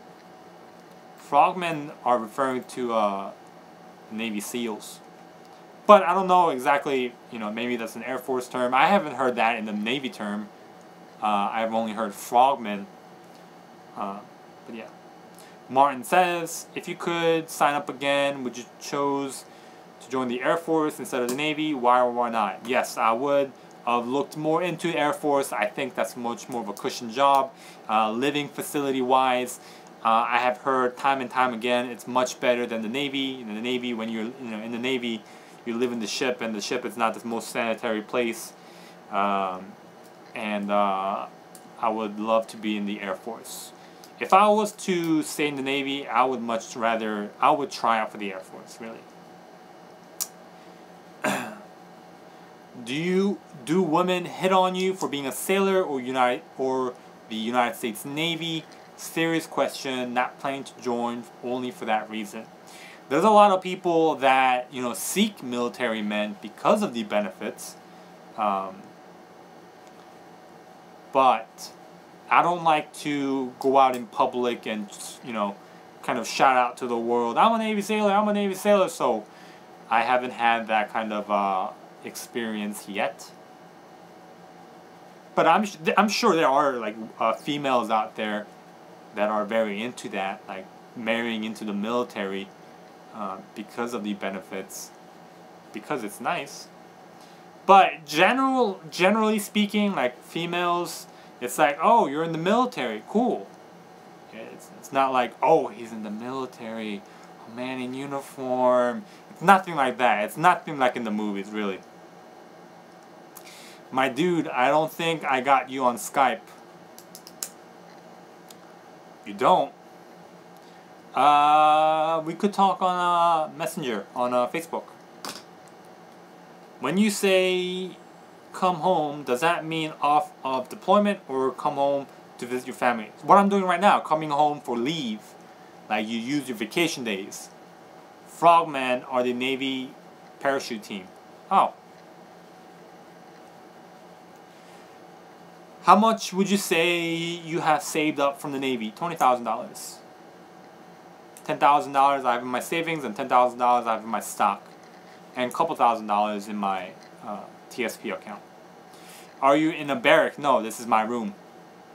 Frogmen are referring to Navy SEALs. But I don't know exactly, you know, maybe that's an Air Force term. I haven't heard that in the Navy term. I've only heard frogmen. But yeah. Martin says, if you could sign up again, would you choose to join the Air Force instead of the Navy? Why or why not? Yes, I would. I've looked more into Air Force. I think that's much more of a cushion job. Living facility wise, I have heard time and time again it's much better than the Navy. In the Navy, when you're in the Navy, you live in the ship, and the ship is not the most sanitary place. I would love to be in the Air Force. If I was to stay in the Navy, I would try out for the Air Force, really. Do women hit on you for being a sailor or the United States Navy? Serious question, not planning to join only for that reason. There's a lot of people that, seek military men because of the benefits. But I don't like to go out in public and, kind of shout out to the world, I'm a Navy sailor, so I haven't had that kind of experience yet. But I'm sure there are females out there that are very into that, like marrying into the military because of the benefits, because it's nice. But generally speaking, like females, it's like, oh, you're in the military, cool. It's not like, oh, he's in the military, a man in uniform. It's nothing like that. It's nothing like in the movies, really. My dude, I don't think I got you on Skype. You don't? We could talk on Messenger, on Facebook. When you say come home, does that mean off of deployment or come home to visit your family? What I'm doing right now, coming home for leave. Like you use your vacation days. Frogmen are the Navy parachute team. Oh. How much would you say you have saved up from the Navy? $20,000. $10,000 I have in my savings and $10,000 I have in my stock. And a couple $1,000s in my TSP account. Are you in a barrack? No, this is my room.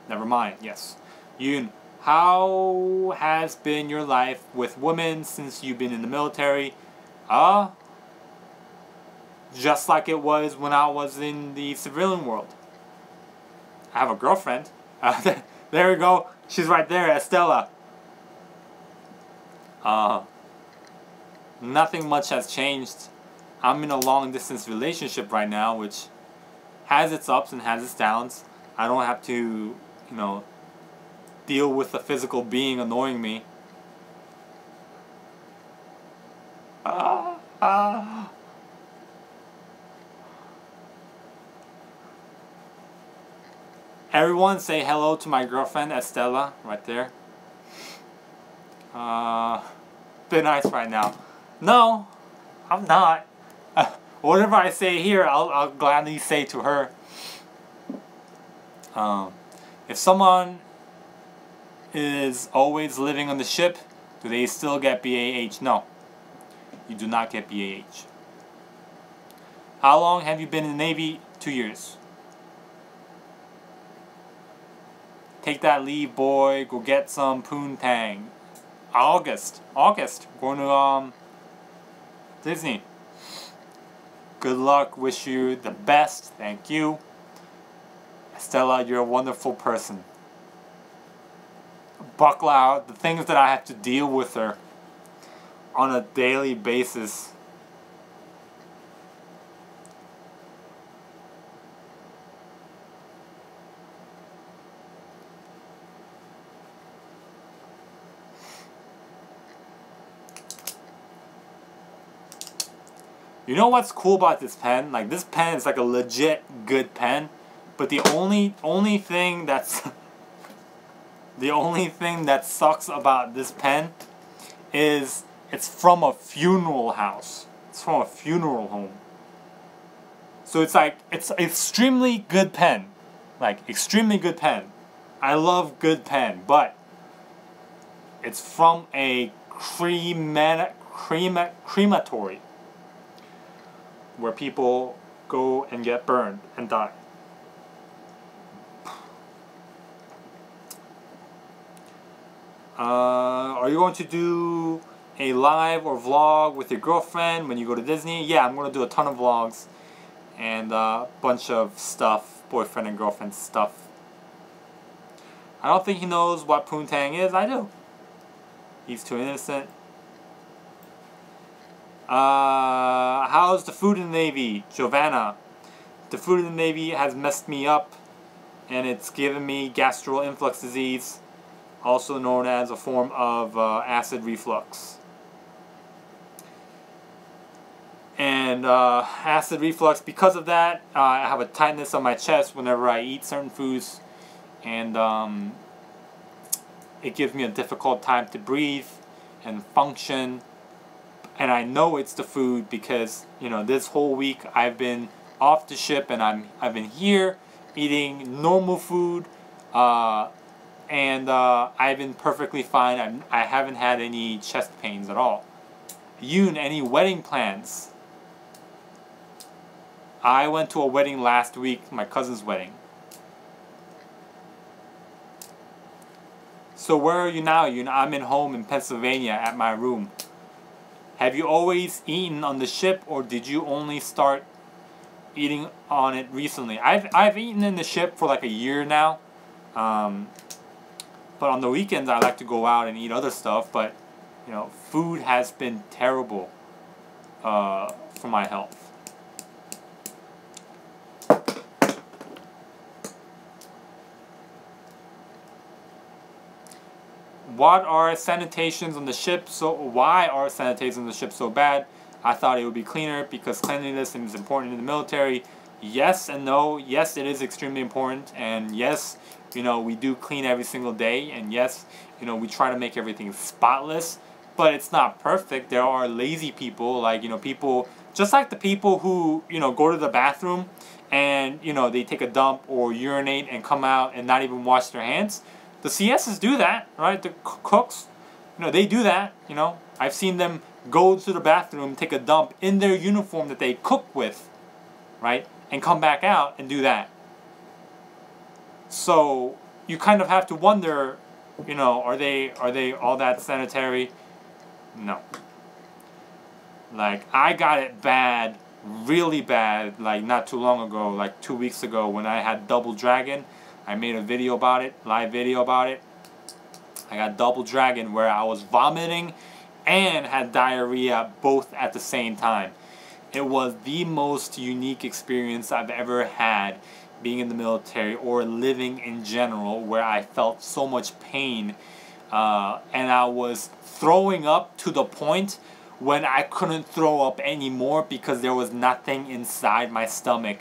Never mind. Yes. Yoon, how has been your life with women since you've been in the military? Just like it was when I was in the civilian world. I have a girlfriend. There we go. She's right there, Estella. Nothing much has changed. I'm in a long distance relationship right now, which has its ups and has its downs. I don't have to, deal with a physical being annoying me. Everyone say hello to my girlfriend, Estella, right there. Bit nice right now. No, I'm not. Whatever I say here, I'll gladly say to her. If someone is always living on the ship, do they still get BAH? No. You do not get BAH. How long have you been in the Navy? 2 years. Take that leave, boy. Go get some poontang. August. Going to Disney. Good luck. Wish you the best. Thank you. Stella, you're a wonderful person. Buckle out. The things that I have to deal with her on a daily basis. You know what's cool about this pen? Like, this pen is like a legit good pen, but the only thing that's the only thing that sucks about this pen is it's from a funeral house. It's from a funeral home. So it's like, it's extremely good pen. Like, extremely good pen. I love good pen, but it's from a crematory where people go and get burned and die. Are you going to do a live or vlog with your girlfriend when you go to Disney? Yeah, I'm going to do a ton of vlogs and a bunch of stuff, boyfriend and girlfriend stuff. I don't think he knows what poontang is. I do. He's too innocent. How's the food in the Navy? Giovanna. The food in the Navy has messed me up, and it's given me gastroinflux disease, also known as a form of acid reflux. And acid reflux, because of that, I have a tightness on my chest whenever I eat certain foods, and it gives me a difficult time to breathe and function. And I know it's the food because, you know, this whole week I've been off the ship and I've been here eating normal food, and I've been perfectly fine. I haven't had any chest pains at all. Yoon, any wedding plans? I went to a wedding last week, my cousin's wedding. So where are you now, Yoon? I'm in home in Pennsylvania at my room. Have you always eaten on the ship, or did you only start eating on it recently? I've eaten in the ship for like a year now, but on the weekends I like to go out and eat other stuff. But you know, food has been terrible for my health. What are sanitations on the ship? So why are sanitations on the ship so bad? I thought it would be cleaner because cleanliness is important in the military. Yes and no. Yes, it is extremely important, and yes, you know, we do clean every single day, and yes, you know, we try to make everything spotless, but it's not perfect. There are lazy people, like, you know, people just like the people who, you know, go to the bathroom and, you know, they take a dump or urinate and come out and not even wash their hands. The CSs do that, right? The cooks, you know, they do that, you know. I've seen them go to the bathroom, take a dump in their uniform that they cook with, right? And come back out and do that. So you kind of have to wonder, you know, are they all that sanitary? No. Like, I got it bad, really bad, like not too long ago, like 2 weeks ago when I had double dragon. I made a video about it, live video about it. I got double dragon where I was vomiting and had diarrhea both at the same time. It was the most unique experience I've ever had being in the military or living in general, where I felt so much pain, and I was throwing up to the point when I couldn't throw up anymore because there was nothing inside my stomach.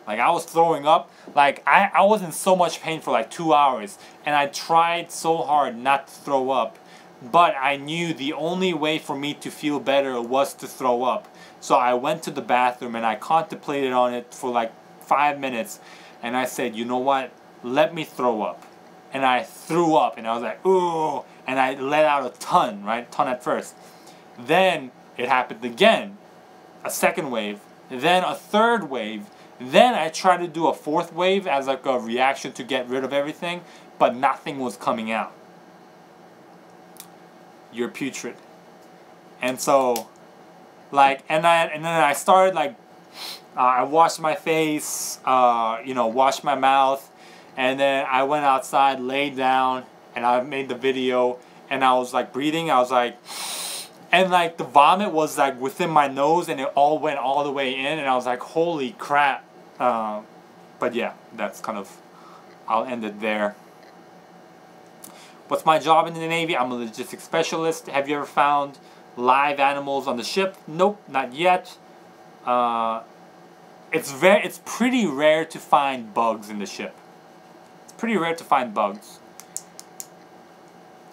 Like, I was throwing up. Like, I was in so much pain for like 2 hours, and I tried so hard not to throw up, but I knew the only way for me to feel better was to throw up. So I went to the bathroom and I contemplated on it for like 5 minutes, and I said, you know what, let me throw up. And I threw up, and I was like, ooh, and I let out a ton, right? Ton at first. Then it happened again, a second wave, then a third wave. Then I tried to do a fourth wave as like a reaction to get rid of everything, but nothing was coming out. You're putrid. And so, like, and then I started like, I washed my face, you know, washed my mouth, and then I went outside, laid down, and I made the video, and I was like breathing, I was like, and like the vomit was like within my nose, and it all went all the way in, and I was like, holy crap. But yeah, that's kind of, I'll end it there. What's my job in the Navy? I'm a logistics specialist. Have you ever found live animals on the ship? Nope, not yet. It's pretty rare to find bugs in the ship. It's pretty rare to find bugs.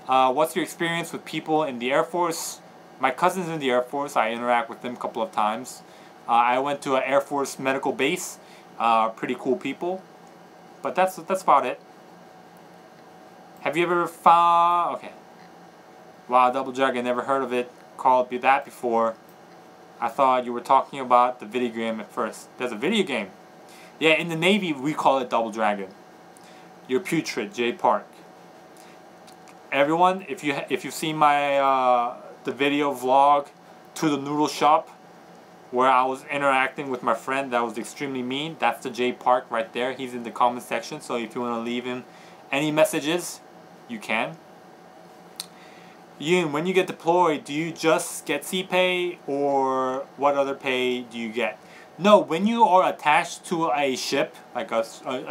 What's your experience with people in the Air Force? My cousin's in the Air Force. I interact with them a couple of times. I went to an Air Force medical base. Pretty cool people. But that's about it. Have you ever found... Okay. Wow, Double Dragon, never heard of it. Called that before. I thought you were talking about the video game at first. There's a video game. Yeah, in the Navy, we call it Double Dragon. You're putrid, J Park. everyone, if you've seen my the video vlog to the noodle shop where I was interacting with my friend that was extremely mean, that's the J Park right there. He's in the comment section, so if you want to leave him any messages, you can. Yoon, when you get deployed, do you just get C pay, or what other pay do you get? No, when you are attached to a ship, like a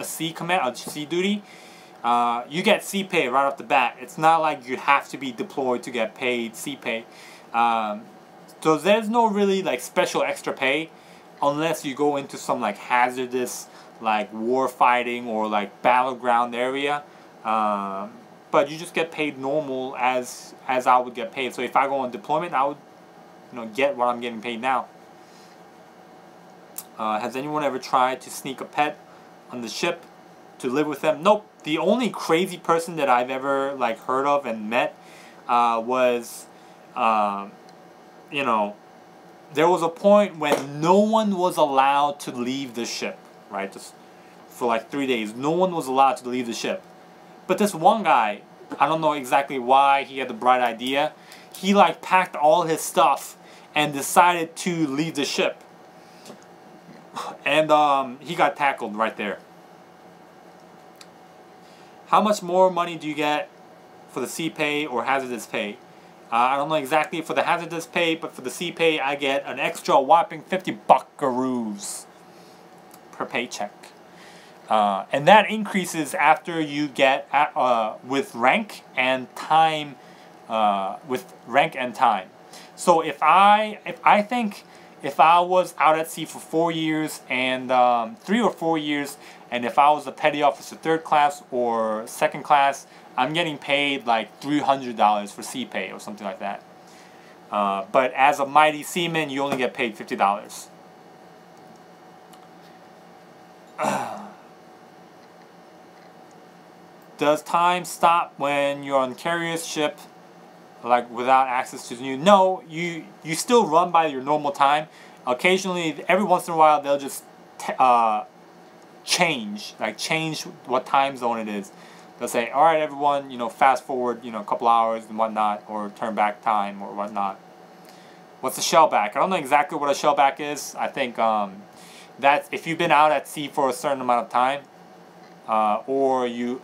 sea command, a sea duty, you get C pay right off the bat. It's not like you have to be deployed to get paid C pay. So there's no really like special extra pay unless you go into some like hazardous like war fighting or like battleground area. But you just get paid normal as I would get paid. So if I go on deployment, I would, you know, get what I'm getting paid now. Has anyone ever tried to sneak a pet on the ship to live with them? Nope. The only crazy person that I've ever like heard of and met was, you know, there was a point when no one was allowed to leave the ship, right? Just for like 3 days, no one was allowed to leave the ship. But this one guy, I don't know exactly why he had the bright idea. He like packed all his stuff and decided to leave the ship. And he got tackled right there. How much more money do you get for the sea pay or hazardous pay? I don't know exactly for the hazardous pay, but for the sea pay, I get an extra whopping 50 buckaroos per paycheck. And that increases after you get with rank and time. So if I think if I was out at sea for 4 years and 3 or 4 years, and if I was a petty officer 3rd class or 2nd class, I'm getting paid like $300 for sea pay or something like that. But as a mighty seaman, you only get paid $50. Does time stop when you're on carrier's ship, like without access to the new? No, you still run by your normal time. Occasionally, every once in a while, they'll just change what time zone it is. They'll say, all right, everyone, you know, fast forward, you know, a couple hours and whatnot, or turn back time or whatnot. What's a shellback? I don't know exactly what a shellback is. I think that's if you've been out at sea for a certain amount of time, or you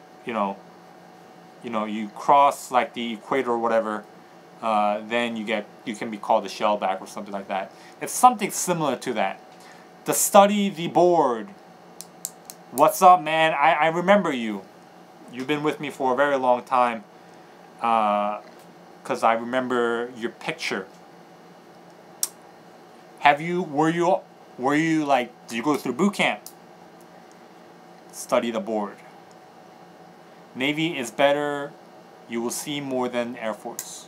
cross like the equator or whatever, then you can be called a shellback or something like that. It's something similar to that. To study the board. What's up, man? I remember you. You've been with me for a very long time. Because I remember your picture. Were you like, did you go through boot camp? Study the board. Navy is better. You will see more than Air Force.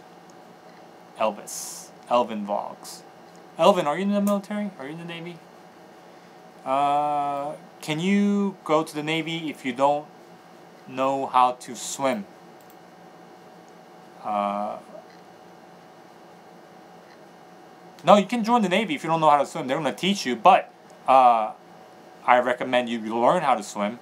Elvin vlogs. Elvin, are you in the military? Are you in the Navy? Can you go to the Navy if you don't know how to swim? No, you can join the Navy if you don't know how to swim. They're going to teach you, but I recommend you learn how to swim.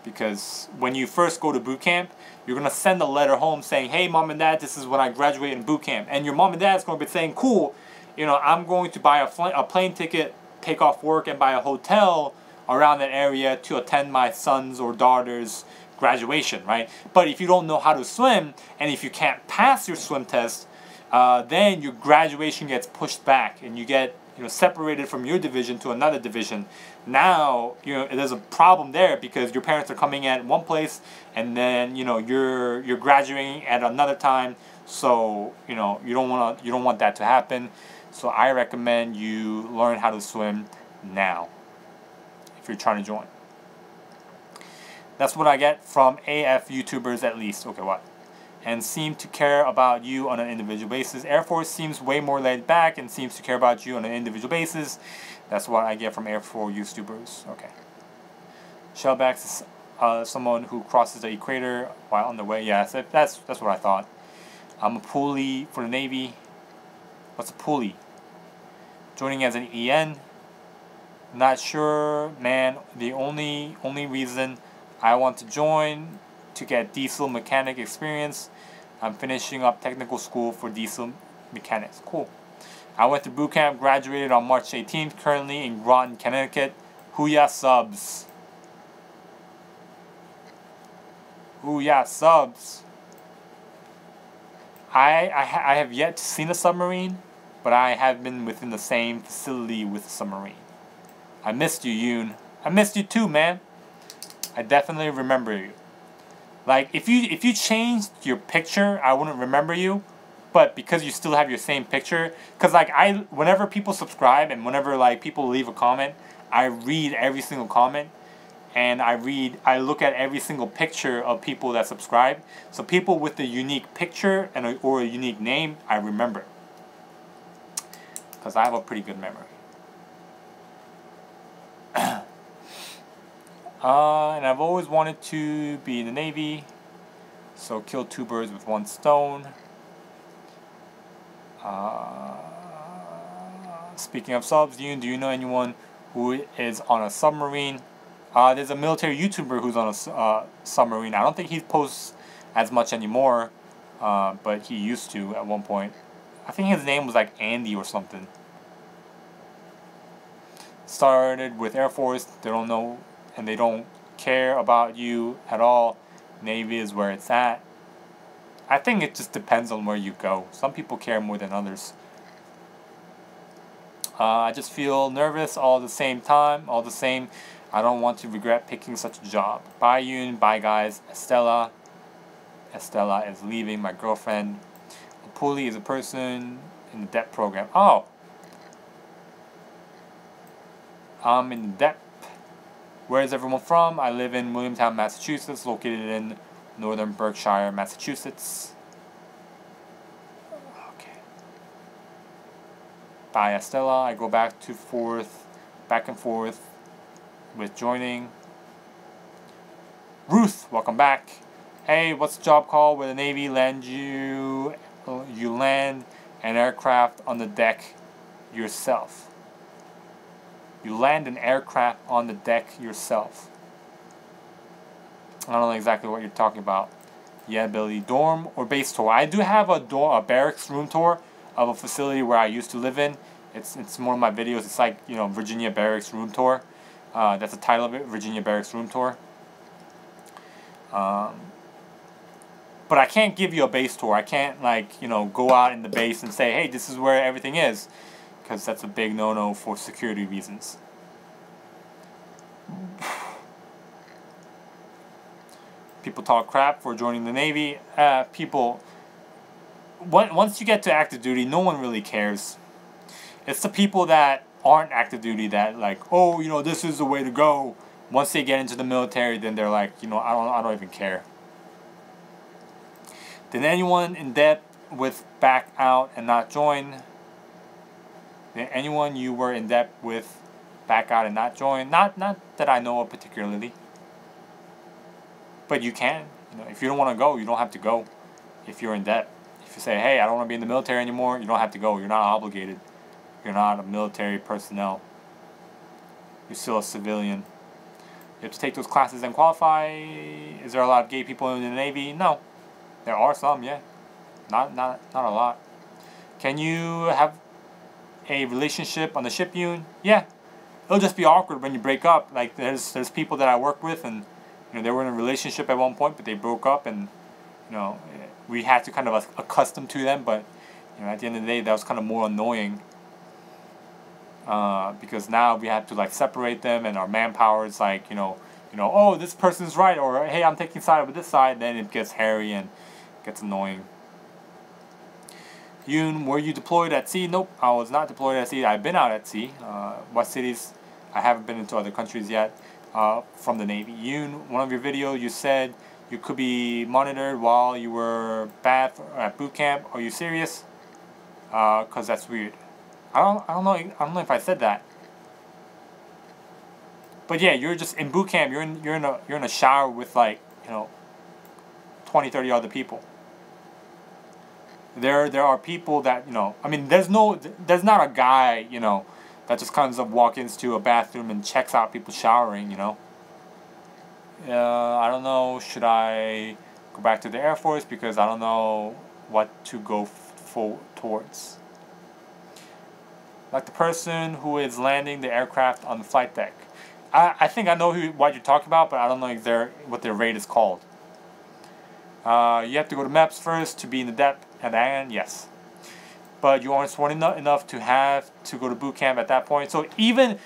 Because when you first go to boot camp, you're going to send a letter home saying, hey, mom and dad, this is when I graduated in boot camp. And your mom and dad is going to be saying, cool, you know, I'm going to buy a plane ticket, take off work, and buy a hotel around that area to attend my son's or daughter's graduation, right? But if you don't know how to swim, and if you can't pass your swim test, then your graduation gets pushed back, and you get, you know, separated from your division to another division. Now, you know, there's a problem there because your parents are coming at one place, and then, you know, you're graduating at another time. So, you know, you don't want that to happen. So I recommend you learn how to swim now if you're trying to join. That's what I get from AF YouTubers at least. Okay, what? And seem to care about you on an individual basis. Air Force seems way more laid back and seems to care about you on an individual basis. That's what I get from Air Force YouTubers. Okay. Shellbacks is someone who crosses the equator while on the way. Yeah, that's what I thought. I'm a pulley for the Navy. What's a pulley? Joining as an EN. Not sure, man. The only reason I want to join to get diesel mechanic experience. I'm finishing up technical school for diesel mechanics. Cool. I went to boot camp, graduated on March 18th, currently in Groton, Connecticut. Hooyah subs. Hooyah subs. I have yet to see a submarine, but I have been within the same facility with a submarine. I missed you, Yoon. I missed you too, man. I definitely remember you. Like, if you changed your picture, I wouldn't remember you. But because you still have your same picture, because like whenever people subscribe and whenever like people leave a comment, I read every single comment, and I look at every single picture of people that subscribe. So people with a unique picture and or a unique name, I remember, because I have a pretty good memory. And I've always wanted to be in the Navy, so kill 2 birds with 1 stone. Speaking of subs, Yoon, do you know anyone who is on a submarine? There's a military YouTuber who's on a submarine. I don't think he posts as much anymore, but he used to at one point. I think his name was like Andy or something. Started with Air Force. They don't know and they don't care about you at all. Navy is where it's at. I think it just depends on where you go. Some people care more than others. I just feel nervous all the same time. All the same, I don't want to regret picking such a job. Bye, Yoon. Bye, guys. Estella. Estella is leaving, my girlfriend. A pulley is a person in the DEP program. Oh! I'm in DEP. Where is everyone from? I live in Williamstown, Massachusetts, located in northern Berkshire, Massachusetts. Okay. Bye, Estella. I go back and forth with joining. Ruth, welcome back. Hey, what's the job called where the Navy you land an aircraft on the deck yourself? You land an aircraft on the deck yourself. I don't know exactly what you're talking about. Yeah, Billy. Dorm or base tour? I do have a barracks room tour of a facility where I used to live in. It's one of my videos. It's like, you know, Virginia Barracks Room Tour. That's the title of it, Virginia Barracks Room Tour. But I can't give you a base tour. I can't, like, you know, go out in the base and say, hey, this is where everything is. Because that's a big no-no for security reasons. People talk crap for joining the Navy. Once you get to active duty, no one really cares. It's the people that aren't active duty that like, oh, you know, this is the way to go. Once they get into the military, then they're like, you know, I don't even care. Did anyone in DEP with back out and not join? Did anyone you were in DEP with back out and not join? Not that I know of particularly. But you can. You know, if you don't want to go, you don't have to go. If you're in DEP. If you say, hey, I don't want to be in the military anymore, you don't have to go. You're not obligated. You're not a military personnel. You're still a civilian. You have to take those classes and qualify. Is there a lot of gay people in the Navy? No. There are some, yeah. Not a lot. Can you have a relationship on the ship, Yoon? Yeah. It'll just be awkward when you break up. Like there's people that I work with and you know they were in a relationship at one point but they broke up and you know we had to kind of accustom to them, but you know at the end of the day that was kind of more annoying because now we have to like separate them and our manpower is like you know oh this person's right or hey I'm taking side with this side, then it gets hairy and gets annoying. Yoon, were you deployed at sea? Nope, I was not deployed at sea. I've been out at sea. What cities? I haven't been into other countries yet from the Navy. Yoon, one of your videos, you said you could be monitored while you were at boot camp. Are you serious? Cause that's weird. I don't know if I said that. But yeah, you're just in boot camp. You're in a shower with like 20, 30 other people. There are people that, I mean, there's not a guy, that just comes up, walks into a bathroom and checks out people showering, I don't know, should I go back to the Air Force because I don't know what to go towards. Like the person who is landing the aircraft on the flight deck. I think I know what you're talking about, but I don't know what their rate is called. You have to go to MEPS first to be in the depth, and then yes. But you aren't sworn enough to have to go to boot camp at that point. So even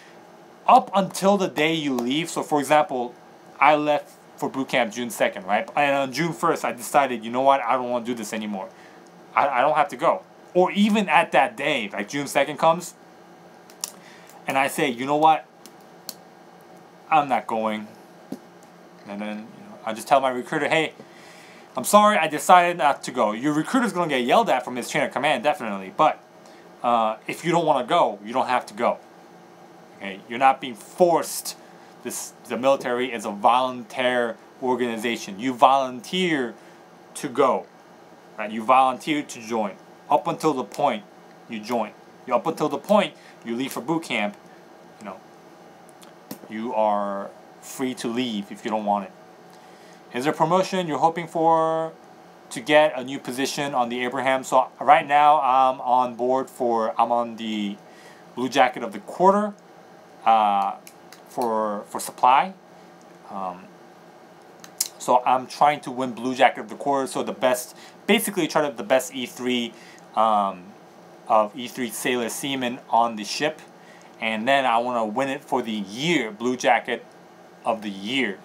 up until the day you leave, so for example, I left for boot camp June 2nd, right? And on June 1st, I decided, you know what, I don't want to do this anymore. I don't have to go. Or even at that day, like June 2nd comes, and I say, you know what, I'm not going. And then I just tell my recruiter, hey, I'm sorry, I decided not to go. Your recruiter's going to get yelled at from his chain of command, definitely. But if you don't want to go, you don't have to go. Okay, you're not being forced. The military is a volunteer organization. You volunteer to go. Right? You volunteer to join. Up until the point you join. Up until the point you leave for boot camp, you are free to leave if you don't want it. Is there a promotion you're hoping for to get a new position on the Abraham? So right now I'm on the Blue Jacket of the Quarter for supply. So I'm trying to win Blue Jacket of the Quarter. So the best E3 of E3 sailor seamen on the ship, and then I want to win it for the year, Blue Jacket of the Year.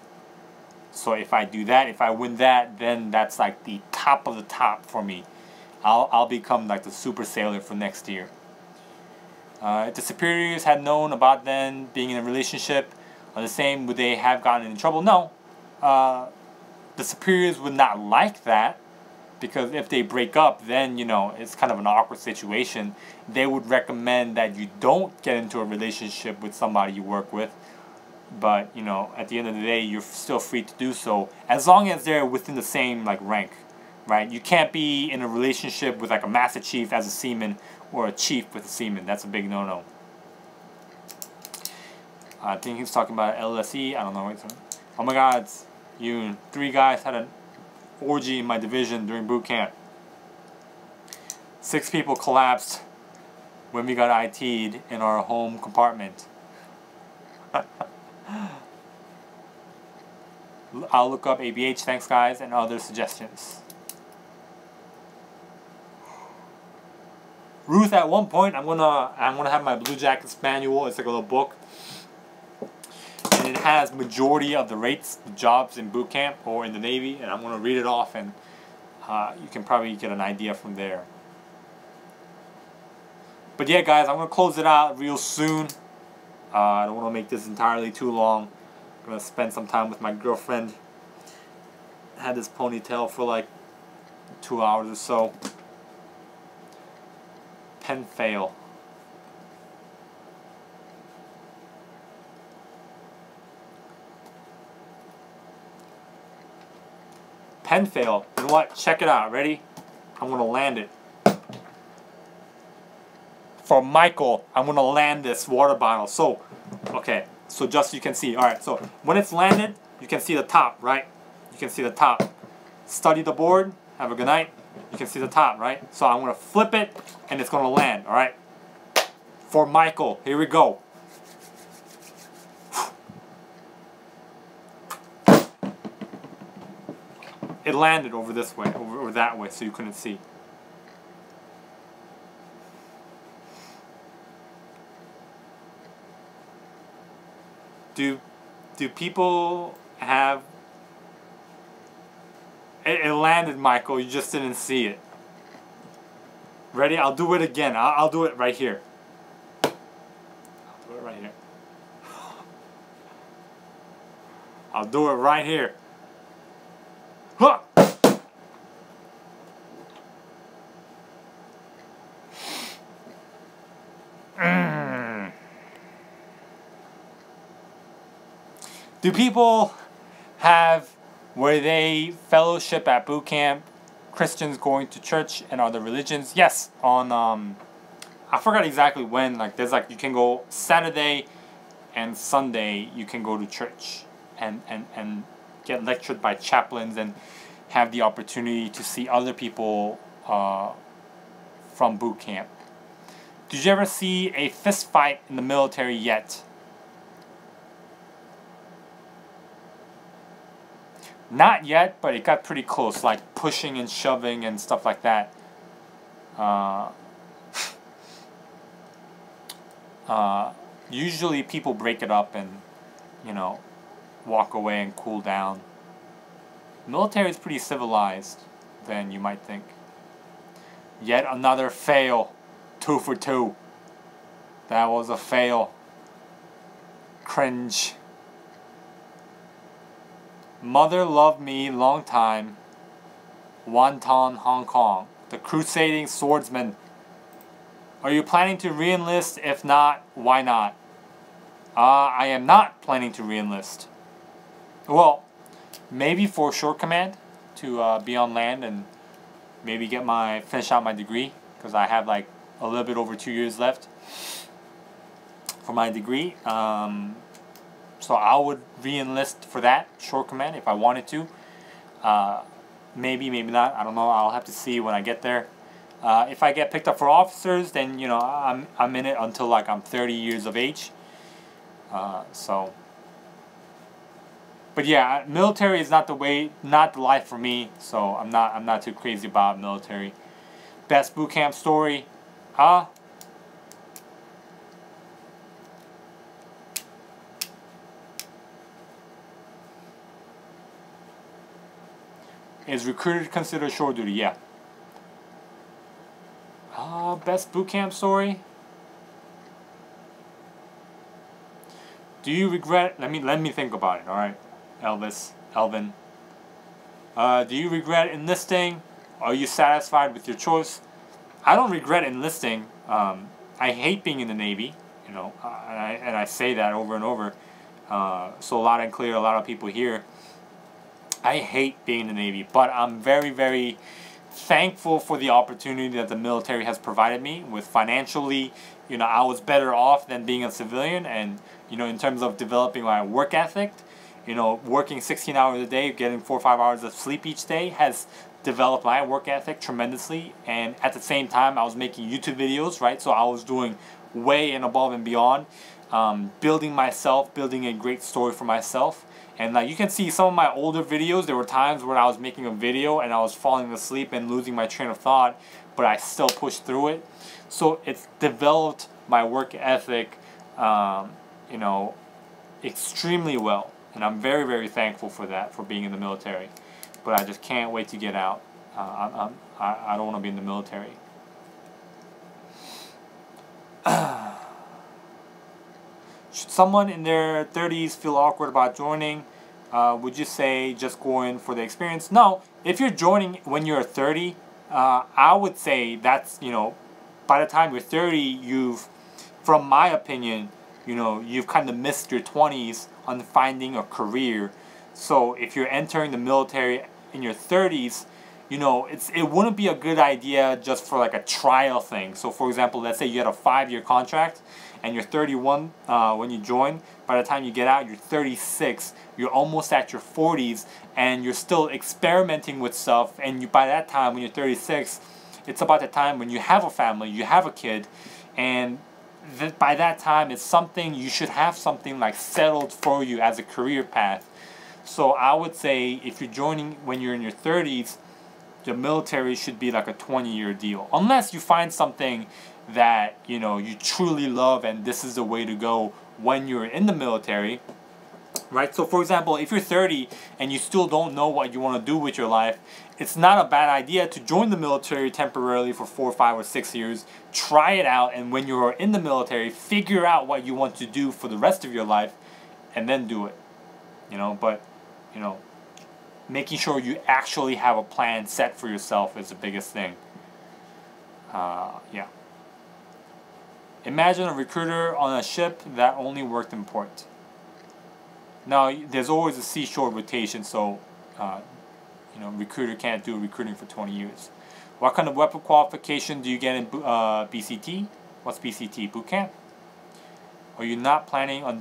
So if I do that, if I win that, then that's like the top of the top for me. I'll become like the super sailor for next year. If the superiors had known about them being in a relationship, are the same, would they have gotten in trouble? No. The superiors would not like that, because if they break up, then it's kind of an awkward situation. They would recommend that you don't get into a relationship with somebody you work with. But at the end of the day, you're still free to do so as long as they're within the same rank, right? You can't be in a relationship with a master chief as a seaman or a chief with a seaman. That's a big no-no. I think he's talking about LSE. I don't know. Oh my God, Yoon. 3 guys had an orgy in my division during boot camp. 6 people collapsed when we got IT'd in our home compartment. I'll look up ABH, thanks guys, and other suggestions. Ruth, at one point I'm gonna have my Blue Jackets manual. It's like a little book, and it has majority of the rates, the jobs in boot camp or in the Navy, and I'm gonna read it off, and you can probably get an idea from there. But yeah, guys, I'm gonna close it out real soon. I don't want to make this entirely too long. I'm going to spend some time with my girlfriend. I had this ponytail for like 2 hours or so. Pen fail. Pen fail. You know what? Check it out. Ready? I'm going to land it. For Michael, I'm going to land this water bottle. So, okay. So just so you can see. Alright, so when it's landed, you can see the top, right? You can see the top. Study the board. Have a good night. You can see the top, right? So I'm going to flip it, and it's going to land, alright? For Michael. Here we go. It landed over this way, over that way, so you couldn't see. Do people have... It landed, Michael. You just didn't see it. Ready? I'll do it again. I'll do it right here. I'll do it right here. I'll do it right here. Huh! Do people have where they fellowship at boot camp, Christians going to church and other religions? Yes, on I forgot exactly when. There's you can go Saturday and Sunday. You can go to church and get lectured by chaplains and have the opportunity to see other people from boot camp. Did you ever see a fist fight in the military yet? Not yet, but it got pretty close, like pushing and shoving and stuff like that. Usually people break it up and, you know, walk away and cool down. Military is pretty civilized than you might think. Yet another fail. 2 for 2. That was a fail. Cringe. Mother loved me long time. Wonton, Hong Kong. The crusading swordsman. Are you planning to re-enlist? If not, why not? I am not planning to re-enlist. Well, maybe for short command to be on land and maybe finish out my degree, because I have like a little bit over 2 years left for my degree. So I would re-enlist for that short command if I wanted to. Maybe, maybe not. I don't know. I'll have to see when I get there. If I get picked up for officers, then you know I'm in it until like I'm 30 years of age. But yeah, military is not the life for me. So I'm not too crazy about military. Best boot camp story, is recruiter considered shore duty? Yeah. Best boot camp story. Do you regret? Let me think about it. All right, Elvin. Do you regret enlisting? Are you satisfied with your choice? I don't regret enlisting. I hate being in the Navy. You know, and I say that over and over. So loud and clear. A lot of people here. I hate being in the Navy, but I'm very, very thankful for the opportunity that the military has provided me with financially. You know, I was better off than being a civilian, and you know, in terms of developing my work ethic, you know, working 16 hours a day, getting 4 or 5 hours of sleep each day has developed my work ethic tremendously. And at the same time, I was making YouTube videos, right? So I was doing way and above and beyond, building a great story for myself. And like you can see some of my older videos, there were times when I was making a video and I was falling asleep and losing my train of thought, but I still pushed through it. So it's developed my work ethic, you know, extremely well. And I'm very, very thankful for that, for being in the military. But I just can't wait to get out. I don't want to be in the military. Should someone in their 30s feel awkward about joining? Would you say just going for the experience? No. If you're joining when you're 30, I would say that's, you know, by the time you're 30, from my opinion, you know, you've kind of missed your 20s on finding a career. So if you're entering the military in your 30s, you know, it wouldn't be a good idea just for like a trial thing. So for example, let's say you had a 5-year contract and you're 31 when you join. By the time you get out, you're 36. You're almost at your 40s and you're still experimenting with stuff. And by that time, when you're 36, it's about the time when you have a family, you have a kid, and by that time, it's something you should have something like settled for you as a career path. So I would say if you're joining when you're in your 30s, the military should be like a 20-year deal. Unless you find something that, you know, you truly love and this is the way to go when you're in the military, right? So for example, if you're 30 and you still don't know what you want to do with your life, it's not a bad idea to join the military temporarily for 4, 5, or 6 years. Try it out, and when you're in the military, figure out what you want to do for the rest of your life, and then do it. You know, but, you know, making sure you actually have a plan set for yourself is the biggest thing. Yeah. Imagine a recruiter on a ship that only worked in port. Now, there's always a seashore rotation, so, you know, recruiter can't do recruiting for 20 years. What kind of weapon qualification do you get in BCT? What's BCT? Boot camp? Are you not planning on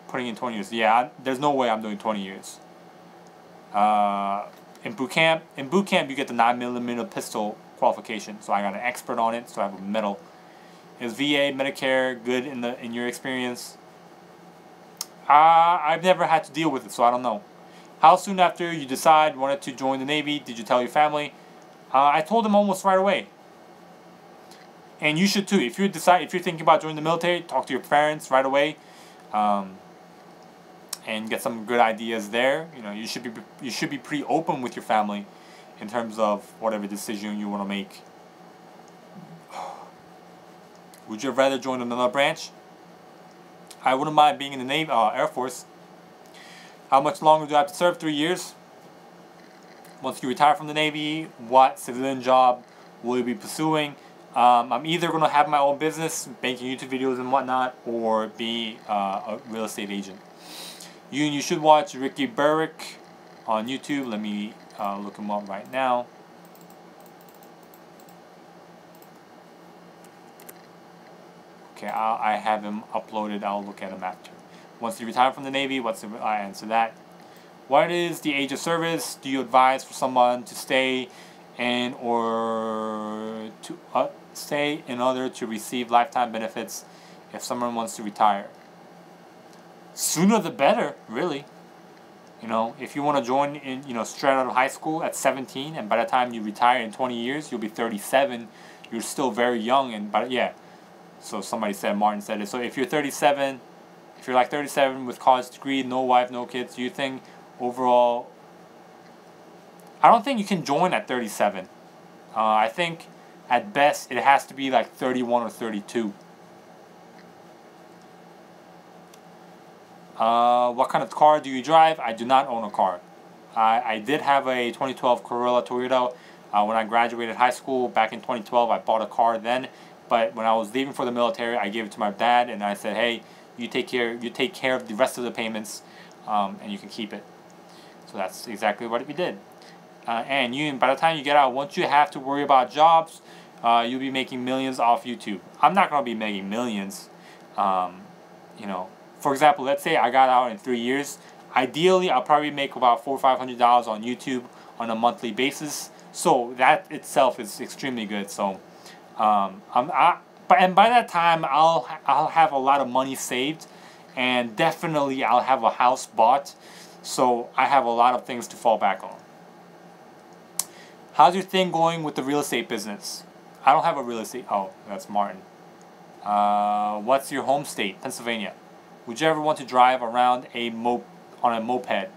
putting in 20 years? Yeah, there's no way I'm doing 20 years. in boot camp, you get the 9mm pistol qualification. So I got an expert on it, so I have a medal. Is VA, Medicare good in your experience? I've never had to deal with it, so I don't know. How soon after you wanted to join the Navy, did you tell your family? I told them almost right away. And you should too. If you're thinking about joining the military, talk to your parents right away, and get some good ideas there. You know, you should be pretty open with your family in terms of whatever decision you want to make. Would you rather join another branch? I wouldn't mind being in the Navy, Air Force. How much longer do I have to serve? 3 years. Once you retire from the Navy, what civilian job will you be pursuing? I'm either going to have my own business, making YouTube videos and whatnot, or be a real estate agent. You should watch Ricky Burrick on YouTube. Let me look him up right now. Okay, I have him uploaded. I'll look at him after. Once you retire from the Navy, I answer that. What is the age of service? Do you advise for someone to stay in order to receive lifetime benefits if someone wants to retire? Sooner the better, really. You know, if you want to join in, straight out of high school at 17, and by the time you retire in 20 years, you'll be 37. You're still very young, yeah. So somebody said, Martin said it. So if you're 37, if you're like 37 with college degree, no wife, no kids, do you think overall? I don't think you can join at 37. I think at best it has to be like 31 or 32. What kind of car do you drive? I do not own a car. I did have a 2012 Corolla Toyota when I graduated high school back in 2012. I bought a car then, but when I was leaving for the military, I gave it to my dad and I said, "Hey, you take care of the rest of the payments, and you can keep it." So that's exactly what we did. And by the time you get out, once you have to worry about jobs, you'll be making millions off YouTube. I'm not gonna be making millions, For example, let's say I got out in 3 years. Ideally, I'll probably make about $400 or $500 on YouTube on a monthly basis. So that itself is extremely good. So, by that time, I'll have a lot of money saved, and definitely I'll have a house bought. So I have a lot of things to fall back on. How's your thing going with the real estate business? I don't have a real estate. Oh, that's Martin. What's your home state? Pennsylvania. Would you ever want to drive around on a moped?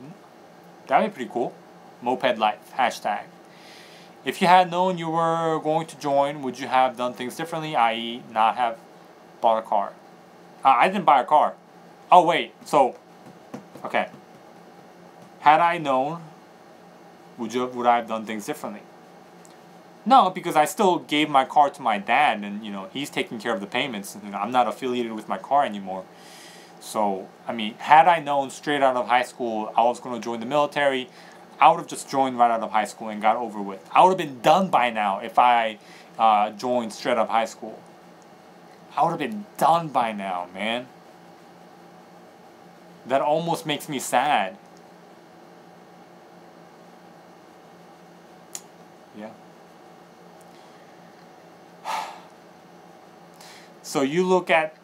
That'd be pretty cool. Moped life. #. If you had known you were going to join, would you have done things differently, i.e. not have bought a car? I didn't buy a car. Oh, wait. So, okay. Had I known, would I have done things differently? No, because I still gave my car to my dad, and he's taking care of the payments. I'm not affiliated with my car anymore. So, I mean, had I known straight out of high school I was going to join the military, I would have just joined right out of high school and got over with. I would have been done by now if I joined straight out of high school. I would have been done by now, man. That almost makes me sad. Yeah. So you look at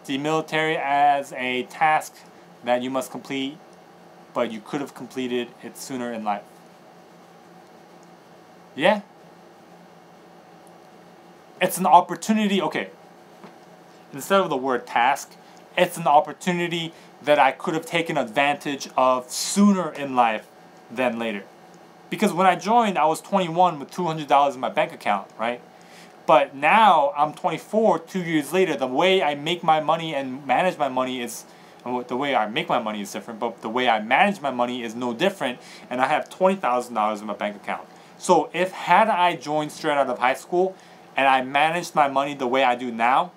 the military as a task that you must complete, but you could have completed it sooner in life. Yeah. It's an opportunity, okay. Instead of the word task, it's an opportunity that I could have taken advantage of sooner in life than later. Because when I joined, I was 21 with $200 in my bank account, right? But now I'm 24, 2 years later. The way I make my money and manage my money is, the way I make my money is different, but the way I manage my money is no different, and I have $20,000 in my bank account. So had I joined straight out of high school and I managed my money the way I do now,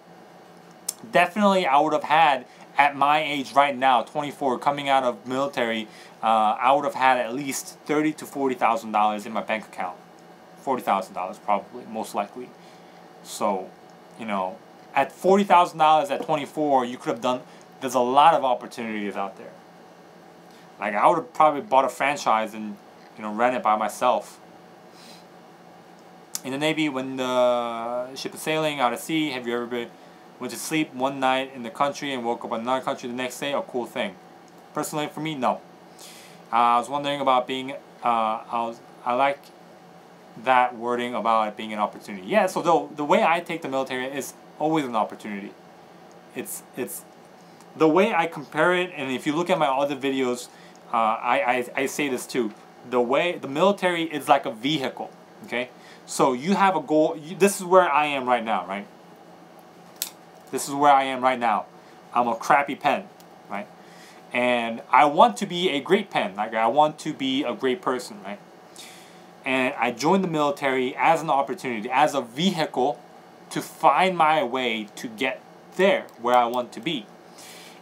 definitely I would have had, at my age right now, 24, coming out of military, I would have had at least $30,000 to $40,000 in my bank account. $40,000 probably, most likely. So, at $40,000 at 24, you could have done, there's a lot of opportunities out there. Like, I would have probably bought a franchise and ran it by myself. In the Navy, when the ship is sailing out at sea, have you ever went to sleep one night in the country and woke up in another country the next day? A cool thing. Personally, for me, no. I was wondering about being. I like that wording about it being an opportunity. Yeah. So the way I take the military is always an opportunity. It's the way I compare it, and if you look at my other videos, I say this too. The military is like a vehicle. Okay. So you have a goal. This is where I am right now, right? This is where I am right now. I'm a crappy pen, right? And I want to be a great pen. Like, I want to be a great person, right? And I joined the military as an opportunity, as a vehicle to find my way to get there where I want to be.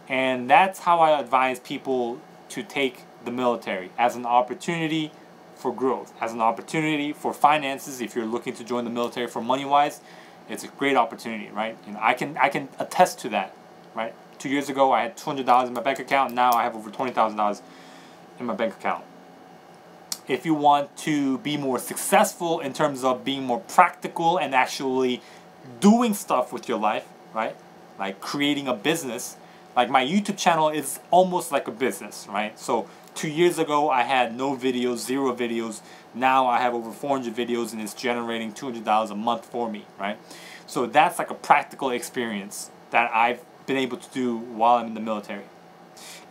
And that's how I advise people to take the military, as an opportunity for growth, as an opportunity for finances. If you're looking to join the military for money-wise, it's a great opportunity, right? I can attest to that, right? 2 years ago, I had $200 in my bank account. Now I have over $20,000 in my bank account. If you want to be more successful in terms of being more practical and actually doing stuff with your life, right? Like creating a business. Like my YouTube channel is almost like a business, right? So 2 years ago, I had no videos, 0 videos. Now I have over 400 videos and it's generating $200 a month for me, right? So that's like a practical experience that I've been able to do while I'm in the military.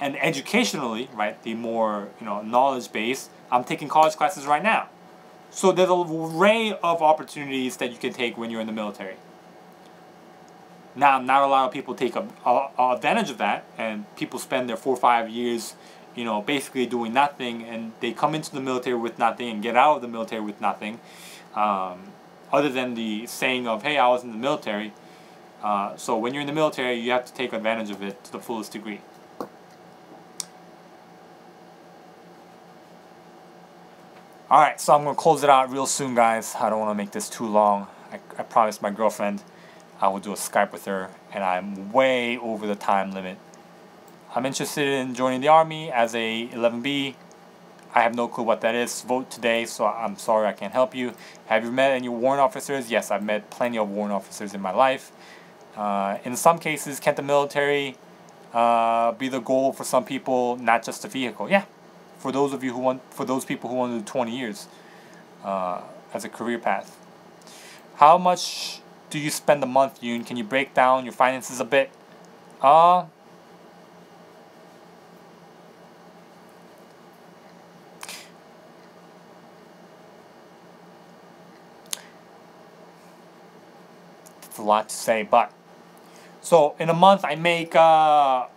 And educationally, right, the more, knowledge based, I'm taking college classes right now. So there's an array of opportunities that you can take when you're in the military. Now, not a lot of people take advantage of that, and people spend their 4 or 5 years, basically doing nothing, and they come into the military with nothing and get out of the military with nothing, other than the saying of, hey, I was in the military. So when you're in the military, you have to take advantage of it to the fullest degree. Alright, so I'm going to close it out real soon, guys. I don't want to make this too long. I promised my girlfriend I will do a Skype with her, and I'm way over the time limit. I'm interested in joining the Army as a 11B. I have no clue what that is. Vote today, so I'm sorry I can't help you. Have you met any warrant officers? Yes, I've met plenty of warrant officers in my life. In some cases, can't the military be the goal for some people, not just a vehicle? Yeah, for those people who want to do 20 years as a career path. How much do you spend a month, Yoon? Can you break down your finances a bit? It's a lot to say, but so in a month I make $1,800,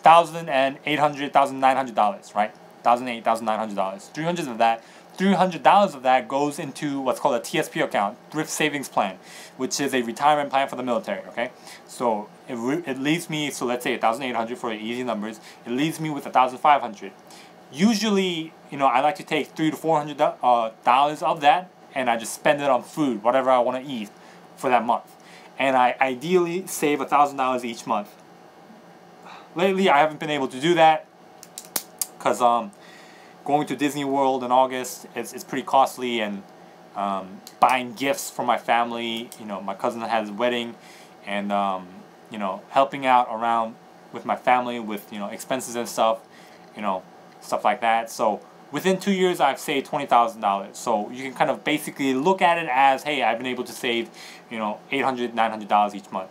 $1,900, right? $1,800, $1,900. $300 of that goes into what's called a TSP account, Thrift Savings Plan, which is a retirement plan for the military. Okay, so it leaves me. So let's say 1,800 for easy numbers. It leaves me with 1,500. Usually, I like to take $300 to $400 of that, and I just spend it on food, whatever I want to eat for that month. And I ideally save $1,000 each month. Lately, I haven't been able to do that because going to Disney World in August is pretty costly, and buying gifts for my family. My cousin has a wedding, and helping out around with my family with expenses and stuff, stuff like that. So within 2 years, I've saved $20,000. So you can kind of basically look at it as, hey, I've been able to save $800, $900 each month.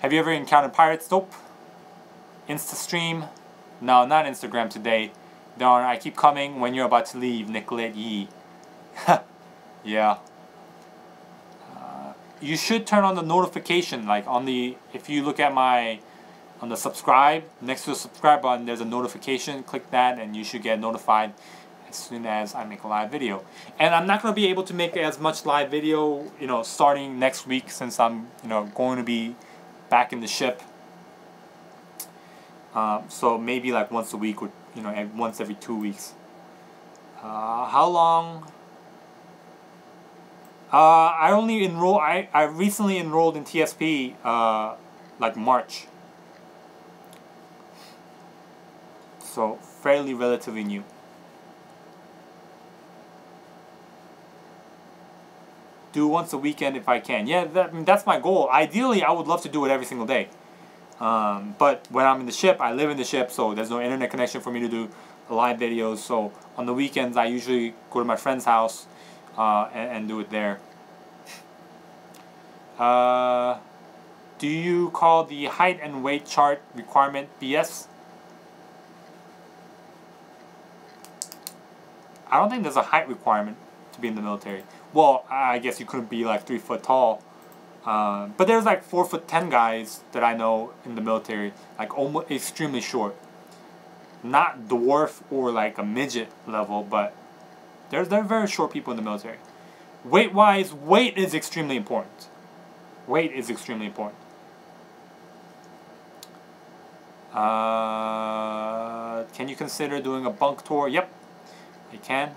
Have you ever encountered pirates? Nope. InstaStream? No, not Instagram today. Darn, I keep coming when you're about to leave, Nicolette Yee. Yeah. You should turn on the notification, like if you look at on the subscribe, next to the subscribe button, there's a notification. Click that and you should get notified as soon as I make a live video. And I'm not going to be able to make as much live video, starting next week, since I'm, going to be back in the ship. So maybe like once a week or once every 2 weeks. How long? I recently enrolled in TSP like March. So fairly relatively new. Do once a weekend if I can. Yeah, that's my goal. Ideally, I would love to do it every single day. But when I'm in the ship, I live in the ship, so there's no internet connection for me to do live videos. So on the weekends, I usually go to my friend's house and do it there. Do you call the height and weight chart requirement BS? I don't think there's a height requirement to be in the military. Well, I guess you couldn't be like 3 foot tall. But there's like 4'10" guys that I know in the military, like almost extremely short. Not dwarf or like a midget level, but there are very short people in the military. Weight-wise, weight is extremely important. Weight is extremely important. Can you consider doing a bunk tour? Yep, I can.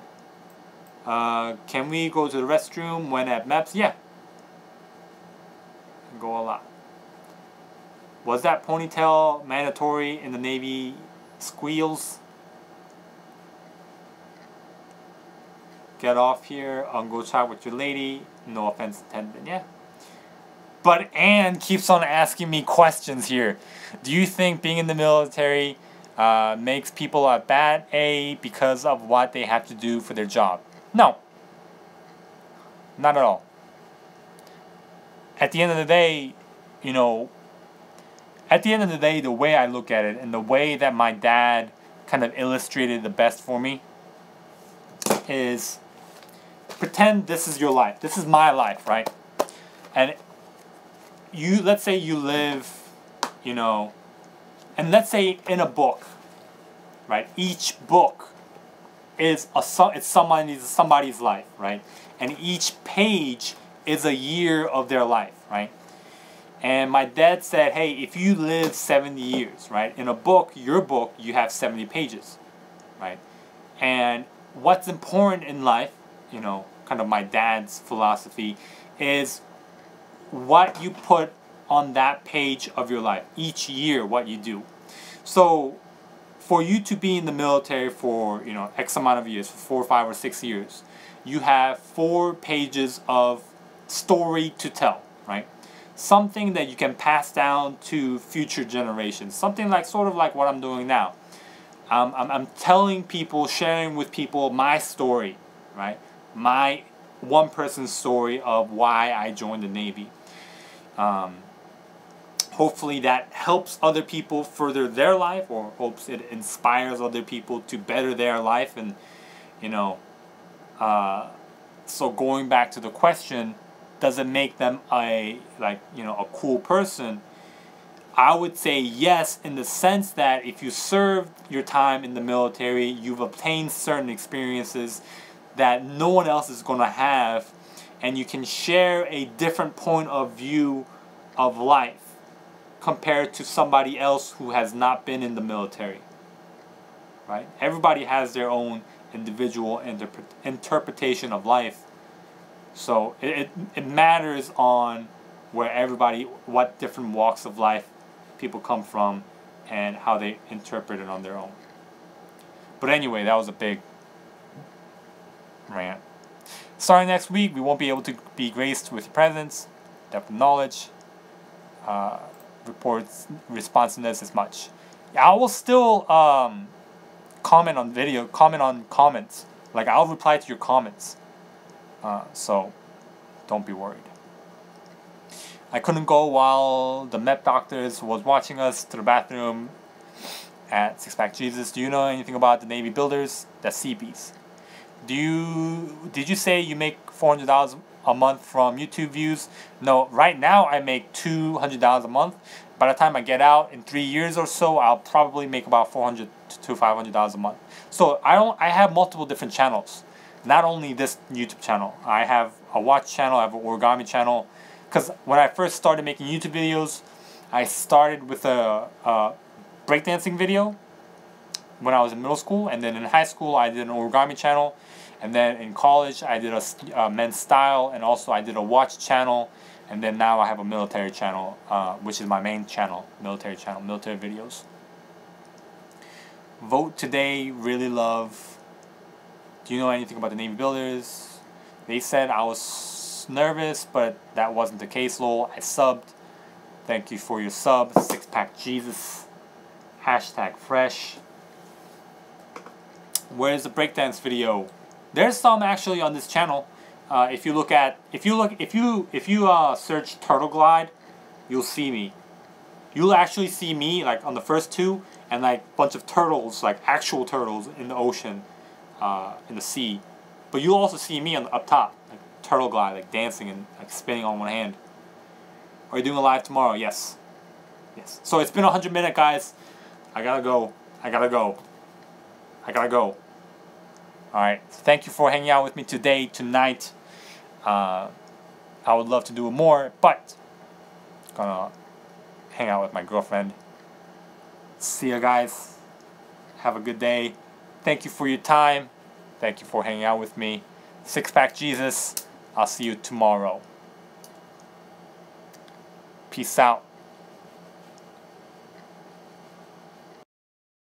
Can we go to the restroom when at MEPS? Yeah. Go a lot. Was that ponytail mandatory in the Navy squeals? Get off here, go chat with your lady. No offense intended, yeah. But Anne keeps on asking me questions here. Do you think being in the military makes people a bad A because of what they have to do for their job? No. Not at all. At the end of the day, you know, the way I look at it and the way that my dad kind of illustrated the best for me is pretend this is your life. This is my life, right? And let's say you live, you know, and let's say in a book, right? Each book is it's somebody's life, right? And each page is a year of their life, right? And my dad said, hey, if you live 70 years, right? In a book, your book, you have 70 pages, right? And what's important in life, you know, kind of my dad's philosophy, is what you put on that page of your life, each year, what you do. So for you to be in the military for, you know, X amount of years, for 4, 5, or 6 years, you have 4 pages of story to tell, right? Something that you can pass down to future generations. Something like sort of like what I'm doing now. I'm telling people, sharing with people my story, right? My one person's story of why I joined the Navy. Hopefully that helps other people further their life, or hopes it inspires other people to better their life. And you know, so going back to the question, does it make them a cool person? I would say yes, in the sense that if you served your time in the military, you've obtained certain experiences that no one else is going to have, and you can share a different point of view of life compared to somebody else who has not been in the military, right? Everybody has their own individual interpretation of life. So it matters on what different walks of life people come from and how they interpret it on their own. But anyway, that was a big rant. Starting next week, we won't be able to be graced with presence, depth of knowledge, reports, responsiveness as much. I will still comment on comments. Like, I'll reply to your comments. So don't be worried. I couldn't go while the MEP doctors was watching us to the bathroom at Six Pack Jesus. Do you know anything about the Navy builders? The CPs. Did you say you make $400 a month from YouTube views? No, right now I make $200 a month. By the time I get out in 3 years or so, I'll probably make about $400 to $500 a month. So I have multiple different channels. Not only this YouTube channel. I have a watch channel, I have an origami channel. Because when I first started making YouTube videos, I started with a breakdancing video when I was in middle school. And then in high school, I did an origami channel. And then in college, I did a men's style. And also I did a watch channel. And then now I have a military channel, which is my main channel, military videos. Vote today, really love. Do you know anything about the Navy builders? They said I was nervous, but that wasn't the case, lol. I subbed. Thank you for your sub. 6-pack Jesus. Hashtag fresh. Where's the breakdance video? There's some actually on this channel. If you search Turtle Glide, you'll see me. You'll actually see me like on the first two, and like a bunch of turtles, like actual turtles in the ocean, in the sea. But you'll also see me on the up top, like Turtle Glide, like dancing and like spinning on one hand. Are you doing a live tomorrow? Yes. Yes. So it's been 100 minutes, guys. I gotta go. Alright, so thank you for hanging out with me today, tonight. I would love to do more, but gonna hang out with my girlfriend. See ya, guys. Have a good day. Thank you for your time. Thank you for hanging out with me. 6-pack Jesus. I'll see you tomorrow. Peace out.